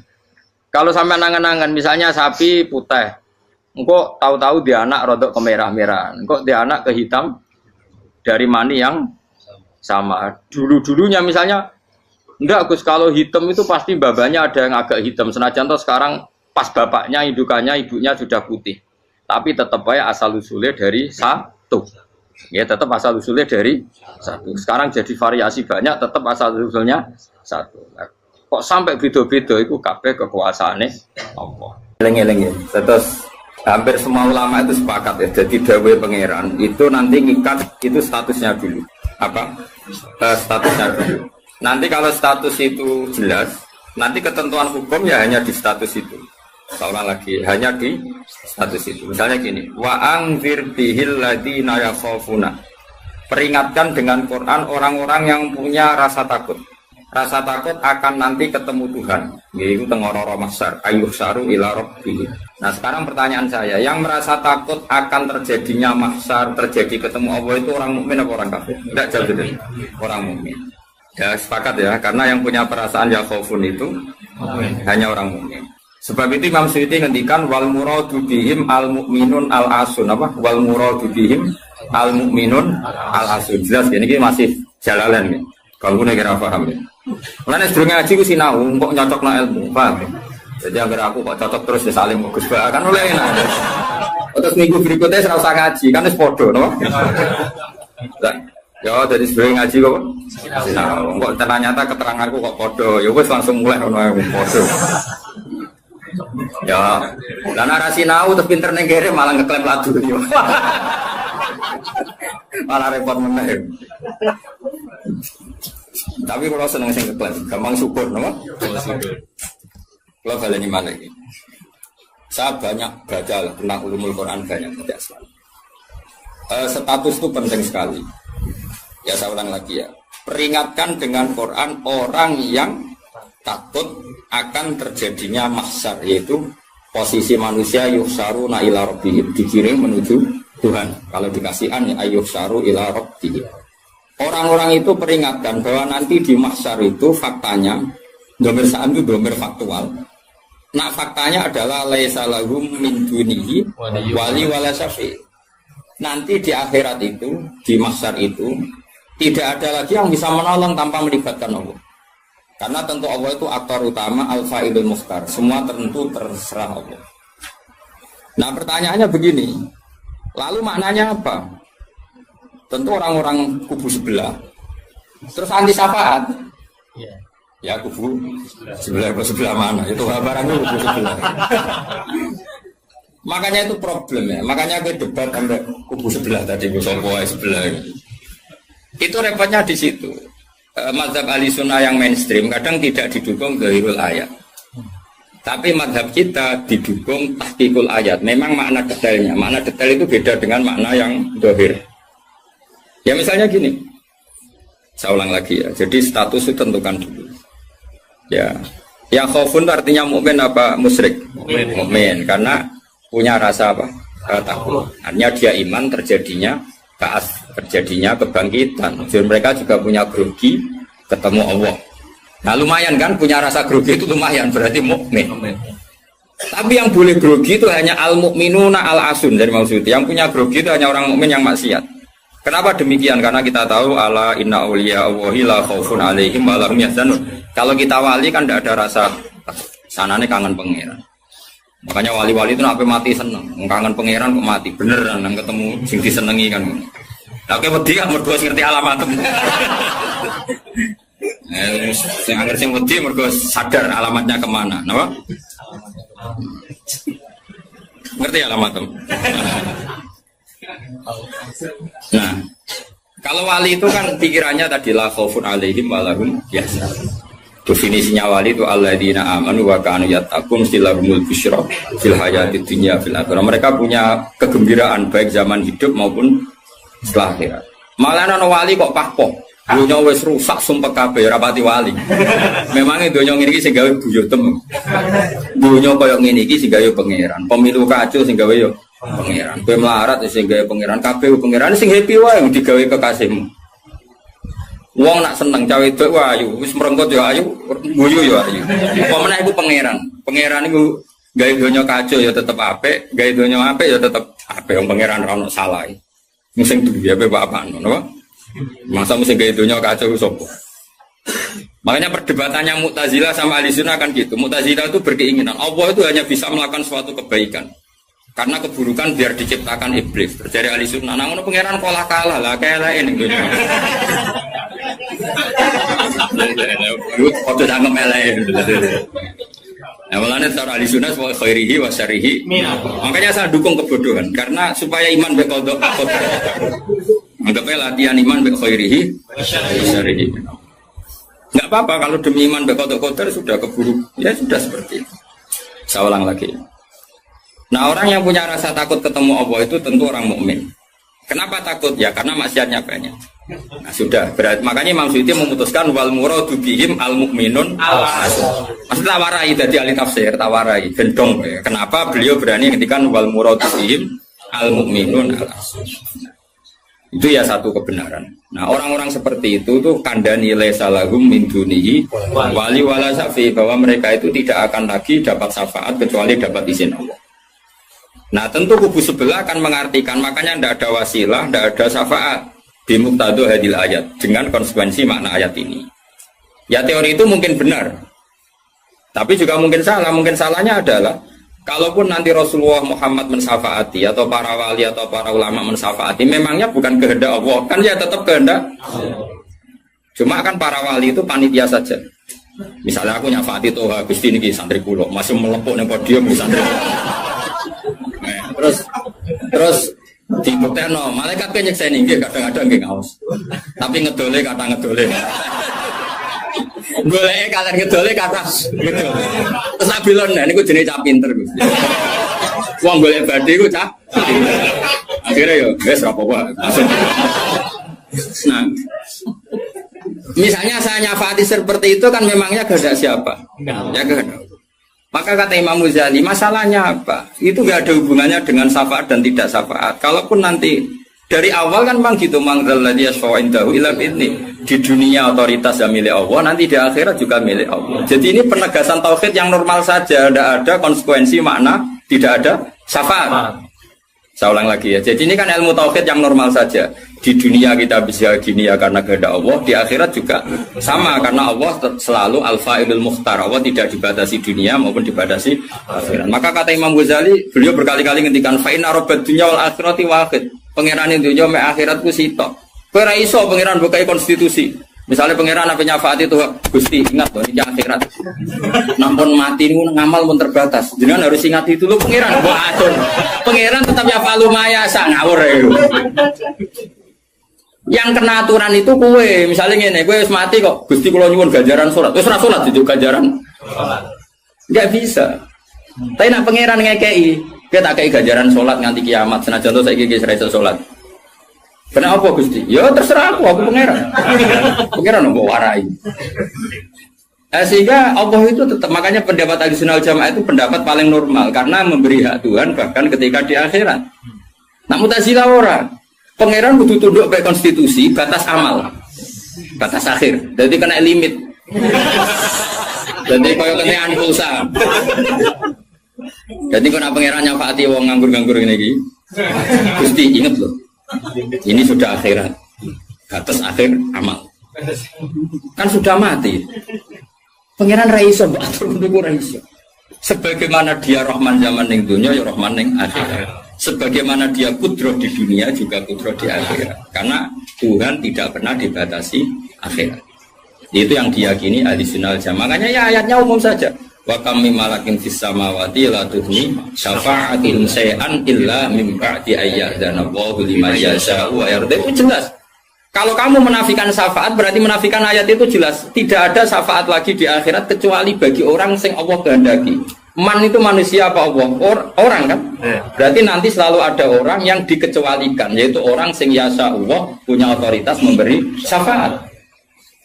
Kalau sampai angan-angan misalnya sapi putih, engko tahu-tahu dia anak rodok kemerah-merahan, engko dia anak ke hitam dari mani yang sama. Dulu-dulunya misalnya enggak Gus, kalau hitam itu pasti babanya ada yang agak hitam. Senajan toh sekarang pas bapaknya, indukannya, ibunya sudah putih. Tapi tetap aja asal usulnya dari satu. Ya tetap asal usulnya dari satu. Sekarang jadi variasi banyak, tetap asal usulnya satu. Nah, kok sampai beda-beda itu kabeh kekuasaane Allah. Eling-eling ya. Terus hampir semua ulama itu sepakat ya. Jadi dawuh pangeran itu nanti ngikat itu statusnya dulu. Apa? Statusnya dulu. Nanti kalau status itu jelas, nanti ketentuan hukum ya hanya di status itu. Soalnya lagi hanya di status itu. Misalnya gini, wa angzir bihil ladina yakhafuna. Peringatkan dengan Quran orang-orang yang punya rasa takut. Rasa takut akan nanti ketemu Tuhan. Yaitu tengororo mahsyar, ayuh saru ila rabbih. Nah, sekarang pertanyaan saya, yang merasa takut akan terjadinya mahsyar, terjadi ketemu Allah itu orang mukmin apa orang kafir? Enggak jauh itu. Orang mukmin. Ya sepakat ya, karena yang punya perasaan yakhafun itu hanya orang mukmin. Sebab itu Imam Suyuti ngendikan wal muradu bihim al mukminun al asun apa? Wal muradu bihim al mukminun al asun. Jelas ya, ini masih jalalan ya. Kalau gue kira paham ya. Mulane sedurunge ngaji ku sinau kok nyocokno ilmu, paham ya? Jadi agar aku kok cocok terus ya saling bagus bae kan oleh enak. Terus minggu berikutnya ora usah ngaji kan wis padha no. Ya dari sedurunge ngaji kok sinau. Kok ternyata keteranganku kok padha. Ya wis langsung mulai ono padha. Ya, lah narasi nau terus pinter ning kere malah ngeklaim ladu yo. Malah repot meneh. Tapi kalau seneng sing ngeklaim, gampang syukur, no? Kalau baleni mana ini? Saya banyak baca tentang ulumul Quran banyak tidak selalu. Status itu penting sekali. Ya saya ulang lagi ya. Peringatkan dengan Quran orang yang takut akan terjadinya mahsyar, yaitu posisi manusia yuhsaruna ila rabbihim, dikirim menuju Tuhan. Kalau dikasih an ya yuhsaru ila rabbihim. Orang-orang itu peringatkan bahwa nanti di mahsyar itu faktanya domir sa'an itu domir faktual. Nah faktanya adalah laisa lahum min dunihi wali wala syafi'. Nanti di akhirat itu, di mahsyar itu tidak ada lagi yang bisa menolong tanpa melibatkan Allah. Karena tentu Allah itu aktor utama al-fa'ilul mukhtar. Semua tentu terserah Allah. Nah pertanyaannya begini. Lalu maknanya apa? Tentu orang-orang kubu sebelah. Terus anti syafaat. Ya kubu sebelah mana? Itu barangnya kubu sebelah. Makanya itu problem ya. Makanya gue debat sampai kubu sebelah tadi. Kubu sebelah. Itu repotnya di situ. Mazhab ahli sunnah yang mainstream kadang tidak didukung zahirul ayat, tapi mazhab kita didukung tahqiqul ayat. Memang makna detailnya, makna detail itu beda dengan makna yang zahir. Ya misalnya gini, saya ulang lagi ya. Jadi status itu tentukan dulu. Ya, yang khaufun artinya mukmin apa musyrik? Mukmin, karena punya rasa apa? Takut. Artinya dia iman terjadinya terjadinya kebangkitan. Jadi mereka juga punya grogi ketemu Allah. Nah lumayan kan punya rasa grogi itu lumayan berarti mukmin. Tapi yang boleh grogi itu hanya al-mukminuna al-asun dari maksud. Yang punya grogi itu hanya orang mukmin yang maksiat. Kenapa demikian? Karena kita tahu ala inna auliya Allahi la khaufun alaihim wa lahum yahzanun. Kalau kita wali kan tidak ada rasa sanane kangen pangeran. Makanya wali-wali itu sampai mati seneng. Kangen pangeran kok mati beneran nang ketemu sing disenengi kan. Lah kowe wedi kan mergo ngerti alamat. Sing anger sing wedi mergo sadar alamatnya kemana, napa? Ngerti alamat tem? Nah, kalau wali itu kan pikirannya tadi la khaufun alaihim wa lahum yahzanun. Definisinya wali itu alladzina amanu wa kanu yattaqun lahumul busyra fil hayatid dunya fil akhirah. Mereka punya kegembiraan baik zaman hidup maupun setelah akhirat. Malah ana wali kok pahpoh. Dunia wis rusak sumpah kabeh rapati wali. Memangnya dunia ngene iki sing gawe buyutem. Dunia koyo ngene iki sing gawe pangeran. Pemilu kacau sing gawe yo pangeran. Kowe melarat sing gawe pangeran kabeh pangeran sing happy wae digawe kekasihmu. Wong nak seneng cawe wedok ayu, wis merengkot yo ayu, guyu yo ayu. Apa meneh iku pangeran. Pangeran iku gawe donya kacau ya tetep apik, gawe donya apik ya tetep apik. Wong pangeran ora ono salah. Sing duwe ape bapak ngono. Masa mesti gawe donya kacau sapa? Makanya perdebatannya Mu'tazilah sama Ahlussunnah kan gitu. Mu'tazilah itu berkeinginan Allah itu hanya bisa melakukan suatu kebaikan. Karena keburukan biar diciptakan iblis. Terjadi Ahlussunnah. Nah, ngono pangeran kalah lah kayak ning donya. Foto jangan meleh. Nah, malahnya cara Ahlussunnah wa khairihi wa syarihi. Makanya saya dukung kebodohan karena supaya iman bekodok. Anggapnya latihan iman khairihi wa syarihi. Enggak apa-apa kalau demi iman bekodok sudah keburu. Ya sudah seperti itu. Saya ulang lagi. Nah, orang yang punya rasa takut ketemu Allah itu tentu orang mukmin. Kenapa takut? Ya karena maksiatnya banyak. Nah, sudah berarti makanya Imam Suyuti memutuskan wal muradu bihim al mukminun al asun. Maksud tawarai dari ahli tafsir, tawarai gendong. Kenapa beliau berani ngendikan wal muradu bihim al mukminun al asun. Itu ya satu kebenaran. Nah, orang-orang seperti itu tuh kandani laisa lahum min dunihi wali wala safi, bahwa mereka itu tidak akan lagi dapat syafaat kecuali dapat izin Allah. Nah, tentu kubu sebelah akan mengartikan makanya tidak ada wasilah, tidak ada syafaat bimuqtadu hadil ayat dengan konsekuensi makna ayat ini. Ya teori itu mungkin benar, tapi juga mungkin salah. Mungkin salahnya adalah kalaupun nanti Rasulullah Muhammad mensyafaati atau para wali atau para ulama mensyafaati, memangnya bukan kehendak Allah, kan ya tetap kehendak. Cuma kan para wali itu panitia saja. Misalnya aku nyafaati tuh Gusti niki santri kula masih melepuk ning podium di santri. Terus dibuktekno malaikat ke nyekseni nggih kadang-kadang nggih ngaos. Tapi ngedole kata ngedole. Goleke kalian ngedole kata ngedole. Terus abilon niku jenenge cah pinter Gus. Wong golek badhe iku cah. Akhirnya yo wis ora apa-apa. Nah, misalnya saya nyafaati seperti itu kan memangnya kehendak siapa? Ya kehendak. Maka kata Imam Ghazali, masalahnya apa? Itu gak ada hubungannya dengan syafaat dan tidak syafaat. Kalaupun nanti dari awal kan memang gitu, mangdalladzi yashfa'u indahu illa bi'idznih. Di dunia otoritas yang milik Allah, nanti di akhirat juga milik Allah. Jadi ini penegasan tauhid yang normal saja, tidak ada konsekuensi makna, tidak ada syafaat. Saya ulang lagi ya. Jadi ini kan ilmu tauhid yang normal saja. Di dunia kita bisa gini ya karena kehendak Allah, di akhirat juga sama karena Allah selalu al-fa'ilul mukhtar. Allah tidak dibatasi dunia maupun dibatasi akhirat. Maka kata Imam Ghazali, beliau berkali-kali ngendikan fa inna rabbad dunya wal akhirati wahid. Pangeran dunya mek akhiratku sitok. Kowe ora iso pangeran bukai konstitusi. Misalnya pangeran apa nyafaati itu Gusti ingat loh ini akhirat. Nampun mati niku ngamal pun terbatas. Jenengan harus ingat itu lho pangeran. Mbok atur. Pangeran tetap ya falu maya sak ngawur ya. Yang kena aturan itu kue, misalnya ngene, kue wis mati kok, Gusti kula nyuwun ganjaran salat. Wis ora salat itu ganjaran. Enggak bisa. Tapi nak pangeran ngekei, kita tak kei ganjaran salat nganti kiamat, senajan to saiki wis ra iso salat. Kenapa Gusti? Ya terserah aku pangeran. Pangeran mau warai. Sehingga Allah itu tetap, makanya pendapat Ahlussunnah wal Jamaah itu pendapat paling normal karena memberi hak Tuhan bahkan ketika di akhirat. Nah Mu'tazilah orang, pangeran kudu tunduk pada konstitusi batas amal, batas akhir. Jadi kena limit. Jadi kaya kenaan pulsa. Jadi kena pangeran nyafaati wong nganggur-nganggur ini iki. Gusti inget loh. Ini sudah akhirat. Batas akhir amal. Kan sudah mati. Pangeran Raiso atur nduk Raiso. Sebagaimana dia Rahman zaman ning dunya ya Rahman ning akhirat. Sebagaimana dia kudroh di dunia juga kudroh di akhirat. Karena Tuhan tidak pernah dibatasi akhirat. Itu yang diyakini Ahlussunnah wal Jamaah. Makanya ya ayatnya umum saja. Wa kam mim malakin fis samawati la tughni syafa'atin shay'an illa min ba'di ayyadana Allahu liman yasha'u wa yarda. Itu jelas. Kalau kamu menafikan syafaat berarti menafikan ayat itu jelas. Tidak ada syafaat lagi di akhirat kecuali bagi orang sing Allah kehendaki. Man itu manusia apa Allah? Orang kan? Berarti nanti selalu ada orang yang dikecualikan, yaitu orang sing yasa Allah punya otoritas memberi syafaat.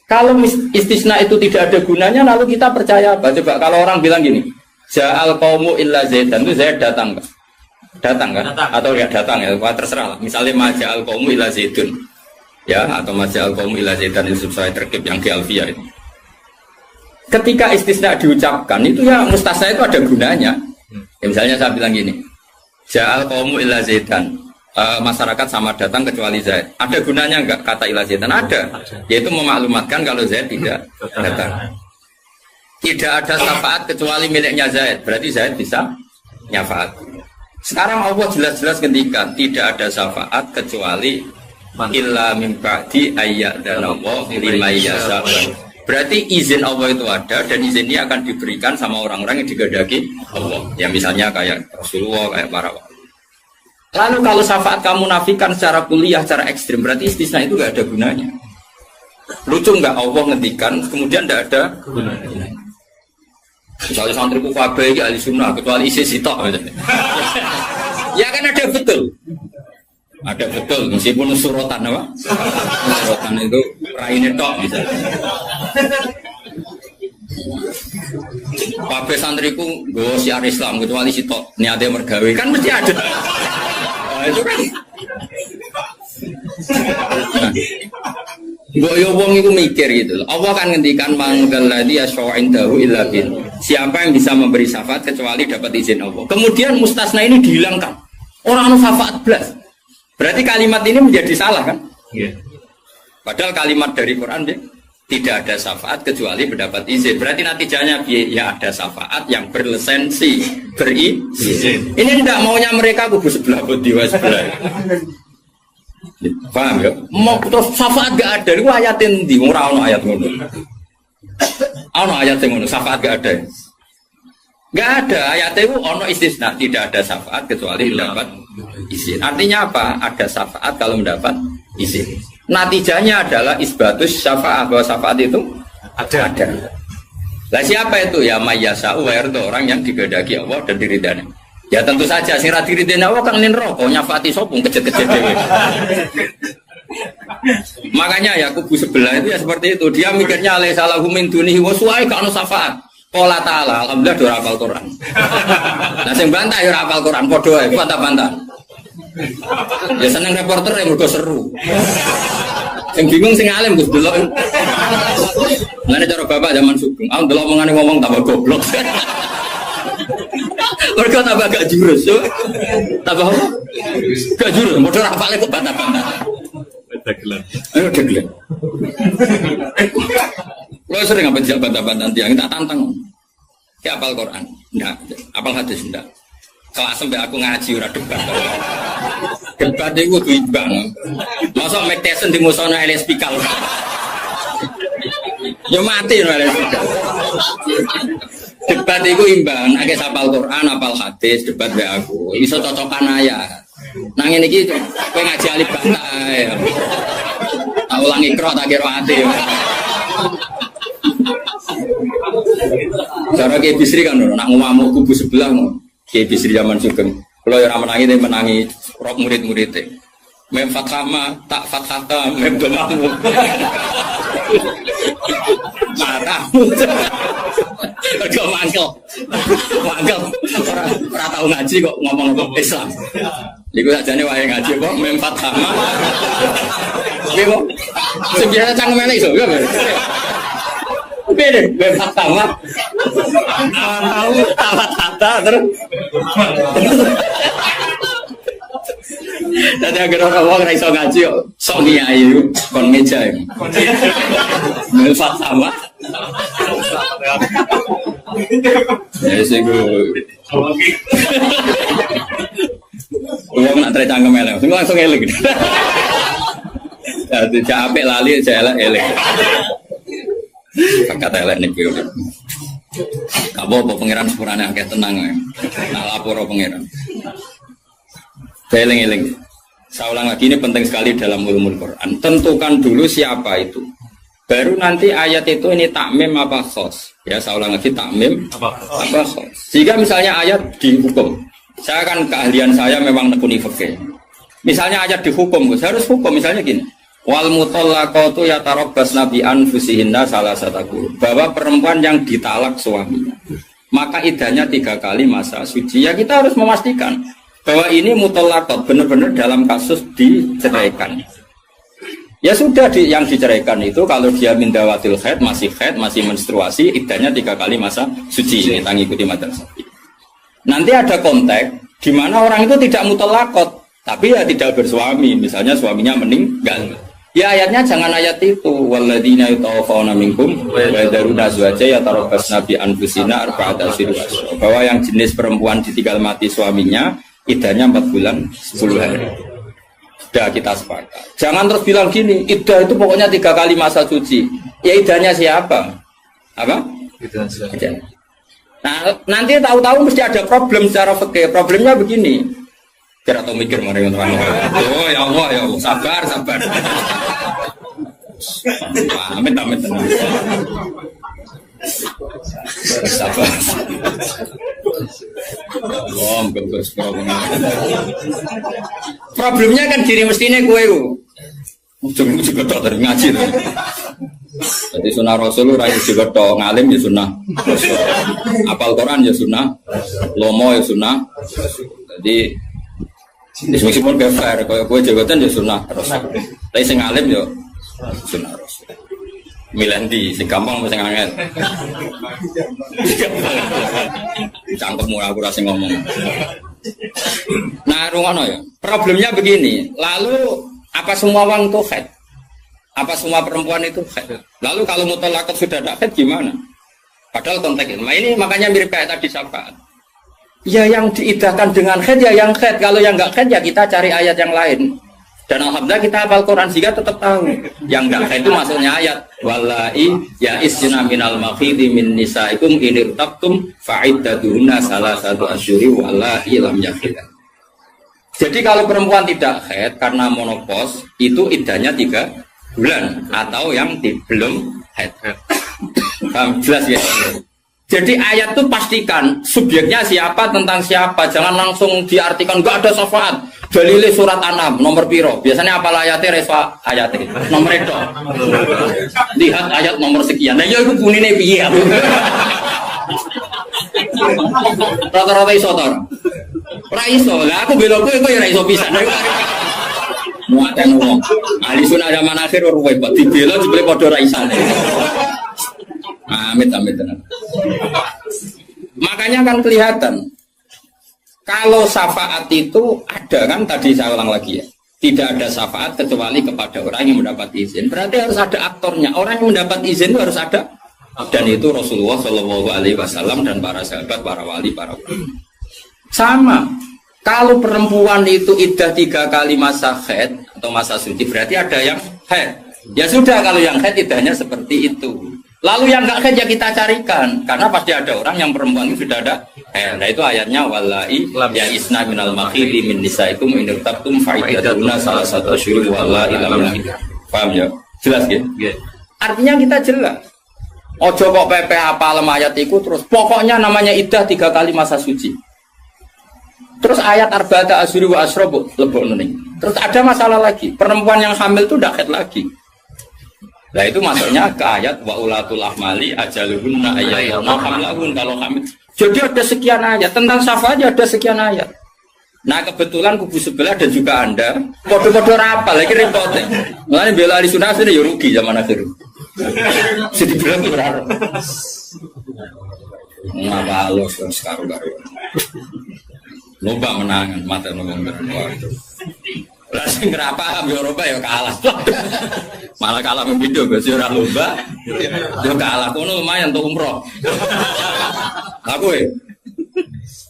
Kalau istisna itu tidak ada gunanya, lalu kita percaya apa? Coba kalau orang bilang gini, Ja'al qaumu illa Zaidan, itu Zaid datang kan? Datang kan? Atau ya datang ya, terserah lah. Misalnya Maja'al qaumu illa Zaidun, ya, atau Maja'al qaumu illa Zaidan itu sesuai terkib yang di Alfiyah itu. Ketika istisna diucapkan itu ya mustasna itu ada gunanya. Ya, misalnya saya bilang gini, Ja'al qaumu illa Zaidan, masyarakat sama datang kecuali Zaid. Ada gunanya enggak kata illa Zaidan? Ada. Yaitu memaklumatkan kalau Zaid tidak datang. Tidak ada syafaat kecuali miliknya Zaid. Berarti Zaid bisa nyafaat. Sekarang Allah jelas-jelas ketika tidak ada syafaat kecuali illa min ba'di ayyadana Allah liman yasha'u. Berarti izin Allah itu ada dan izin ini akan diberikan sama orang-orang yang digedaki Allah. Ya misalnya kayak Rasulullah, kayak para wali. Lalu kalau syafaat kamu nafikan secara kuliah, secara ekstrim, berarti istisna itu gak ada gunanya. Lucu nggak Allah ngendikan, kemudian tidak ada gunanya. Misalnya santri kufabe, ahli sunnah, kecuali isi sitok. Ya kan ada betul. Ada betul, meskipun surotan apa? Surotan itu raine tok misalnya. Pabe santriku nggo siar Islam kecuali sitok niate mergawe kan mesti ada. Nah, itu kan. Mbok yo wong iku mikir gitu loh. Allah kan ngendikan manggal ladzi asya'indahu illa bin. Siapa yang bisa memberi syafaat kecuali dapat izin Allah. Kemudian mustasna ini dihilangkan. Orang anu syafaat blas. Berarti kalimat ini menjadi salah kan? Iya. Padahal kalimat dari Quran dia tidak ada syafaat kecuali mendapat izin. Berarti natijahnya ya ada syafaat yang berlisensi, berizin. Ini tidak maunya mereka kubu sebelah bodiwa sebelah. Paham ya? Mau terus syafaat gak ada. Itu ayatin di ora ono ayat ngono. Ono ayat yang ngono, syafaat gak ada. Gak ada ayat itu ono istisna, tidak ada syafaat kecuali mendapat izin. Artinya apa? Ada syafaat kalau mendapat izin. Natijahnya adalah isbatus syafaat, bahwa syafaat itu ada. Lah siapa itu? Ya mayyasa'u wa yarda, orang yang digedaki Allah dan diridani. Ya tentu saja sing ra diridani Allah kang nin roko nyafaati sopung kejet-kejet dhewe. Makanya ya kubu sebelah itu ya seperti itu. Dia mikirnya alai salahu min dunihi wa suai ka ono syafaat. Qala ta'ala, alhamdulillah do hafal Quran. Nah sing bantah ya hafal Quran padha wae, bantah-bantah. Ya seneng reporter yang mergo seru. Sing bingung sing alim Gus delok. Ngene cara bapak zaman Sugeng, aku delok omongane ngomong tambah goblok. Mergo tambah gak jurus yo. Tambah apa? Gak jurus, modho hafale kok bantah-bantah. Dagelan. Ayo dagelan. Lo sering apa dijak bantah-bantah tiang, tak tantang. Kayak apal Quran, enggak. Apal hadis, enggak. Kelas sampai aku ngaji ora debat. Debat itu imbang. Masa Mike Tyson di musono LS Pikal. Ya mati no LS Pikal. Debat itu imbang. Agak apal Quran, apal hadis, debat be aku. Iso cocokan ayat. Nang ngene iki kowe ngaji alif bantah ae. Tak ulangi ikra tak kira ati. Cara Kiai Bisri kan nak ngamuk kubu sebelah Kiai Bisri zaman Sugeng. Kalau yang menangi dia menangi rok murid-muridnya. mem fathama tak fathata mem domamu. Matamu. Kok mangkel. Mangkel. Ora tau ngaji kok ngomong Islam. Iku sakjane wae ngaji kok mem fathama. Oke kok. Sebiasa cangkeme iso ya. Beda, bebas sama. Tahu, tata terus. Tadi agar orang raiso ngaji, sok niai, kon meja. Bebas sama. Ya sih gue. Gue nak tercangkem elek, semua langsung elek. Jadi capek lali, saya elek. Kata elek nih biru. Kabo apa pangeran sepurane akeh tenang ya. Nak lapor pangeran. Eling-eling. Saya ulang lagi ini penting sekali dalam ulumul Quran. Tentukan dulu siapa itu. Baru nanti ayat itu ini takmim apa khos. Ya saya ulang lagi takmim apa khos. Jika misalnya ayat dihukum. Saya kan keahlian saya memang nekuni fikih. Misalnya ayat dihukum, saya harus hukum misalnya gini. Wal mutallaqatu yatarabbasna bi anfusihinna salasata qurun. Bahwa perempuan yang ditalak suaminya, maka iddahnya 3 kali masa suci. Ya kita harus memastikan bahwa ini mutallaqat benar-benar dalam kasus diceraikan. Ya sudah yang diceraikan itu kalau dia mindawatil haid, masih menstruasi, iddahnya 3 kali masa suci. Ini ikuti madrasah. Nanti ada konteks di mana orang itu tidak mutallaqat, tapi ya tidak bersuami, misalnya suaminya meninggal. Ya ayatnya jangan ayat itu. Walladzina yatawaffawna minkum wa yadharuna azwaja yatarabbasna bi anfusina arba'ata ashhur. Bahwa yang jenis perempuan ditinggal mati suaminya, iddahnya 4 bulan 10 hari. Sudah kita sepakat. Jangan terus bilang gini, iddah itu pokoknya 3 kali masa suci. Ya iddahnya siapa? Apa? Iddah. Nah, nanti tahu-tahu mesti ada problem secara fikih. Problemnya begini. Kira atau mikir mari teman-teman. Oh ya Allah, sabar. Amit tenang. Sabar. Bagus. Problemnya kan gini mestinya gue itu. Juga tak dari ngaji tuh. Jadi sunnah Rasul rakyat juga toh ngalim ya sunnah Rasul. Apal Quran ya sunnah, lomo ya sunnah. Jadi meskipun gak fair, kalau gue jabatan ya sunnah Rasul. Tapi sing alim ya sunnah Rasul. Milih sing gampang sing angel. Cangkemmu aku rasa ngomong. Nah, rungono ya. Problemnya begini. Lalu apa semua orang itu haid? Apa semua perempuan itu haid? Lalu kalau mutallaqat sudah tidak haid gimana? Padahal konteksnya. Nah ini makanya mirip kayak tadi syafaat. Ya yang diidahkan dengan haid ya yang haid. Kalau yang enggak haid ya kita cari ayat yang lain. Dan alhamdulillah kita hafal Quran sehingga tetap tahu. Yang enggak haid itu maksudnya ayat wallahi ya isna minal makhidi min nisaikum in irtabtum fa'iddatuhunna salasatu asyhuri wallahi lam yahid. Jadi kalau perempuan tidak haid karena menopause itu iddahnya 3 bulan atau yang belum haid. Jelas ya. Jadi ayat itu pastikan subjeknya siapa tentang siapa, jangan langsung diartikan enggak ada syafaat. Dalile surat An-Nam nomor piro? Biasanya apa ayatnya refa ayatnya nomor itu. Lihat ayat nomor sekian. Nah ya itu bunine piye aku. Rata-rata iso to. Ora iso. Lah aku belok kowe ya ora iso pisan. Muatan wong. Ahli sunah zaman akhir ruwet kok dibela jebule padha ra isane. Amit tenan. Makanya kan kelihatan kalau syafaat itu ada kan tadi saya ulang lagi ya. Tidak ada syafaat kecuali kepada orang yang mendapat izin. Berarti harus ada aktornya. Orang yang mendapat izin itu harus ada. Dan itu Rasulullah Shallallahu Alaihi Wasallam dan para sahabat, para wali, para ulama. Sama. Kalau perempuan itu iddah 3 kali masa haid atau masa suci berarti ada yang haid. Ya sudah kalau yang haid iddahnya seperti itu. Lalu yang enggak haid ya kita carikan karena pasti ada orang yang perempuan itu sudah ada. Nah itu ayatnya wallahi ya isna minal makhidi min nisaikum in irtabtum fa'iddatuna salasatu asyhur wallahi lam yahid. Paham ya? Jelas ya? Artinya kita jelas. Ojo kok pepe apa ayat iku terus pokoknya namanya iddah 3 kali masa suci. Terus ayat arba'ata asyhuri wa asra lebokno ning. Terus ada masalah lagi, perempuan yang hamil itu ndak haid lagi. Nah itu masuknya ke ayat wa ulatul ahmali ajaluhunna ayyahunna hamlahun kalau hamil. Jadi ada sekian ayat tentang Safa aja ada sekian ayat. Nah kebetulan kubu sebelah dan juga Anda podo-podo rapal lagi repotnya. Mulane bela ahli sunnah sini ya rugi zaman akhir. Sedih bilang berharap. Ngapa lo sekarang-karu. Loba menangan mata ngomong waduh. Lah sing ora paham ya Eropa ya kalah. Malah kalah video Gus ora lomba. Ya kalah kono lumayan untuk umroh. Aku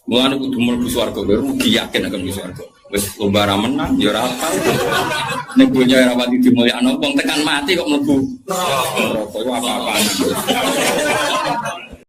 mulane kudu mlebu swarga rugi yakin akan mlebu swarga. Wis lomba ra menang ya ora apa. Nek dunya ora pati dimulyakno wong tekan mati kok mlebu. Neraka apa-apaan.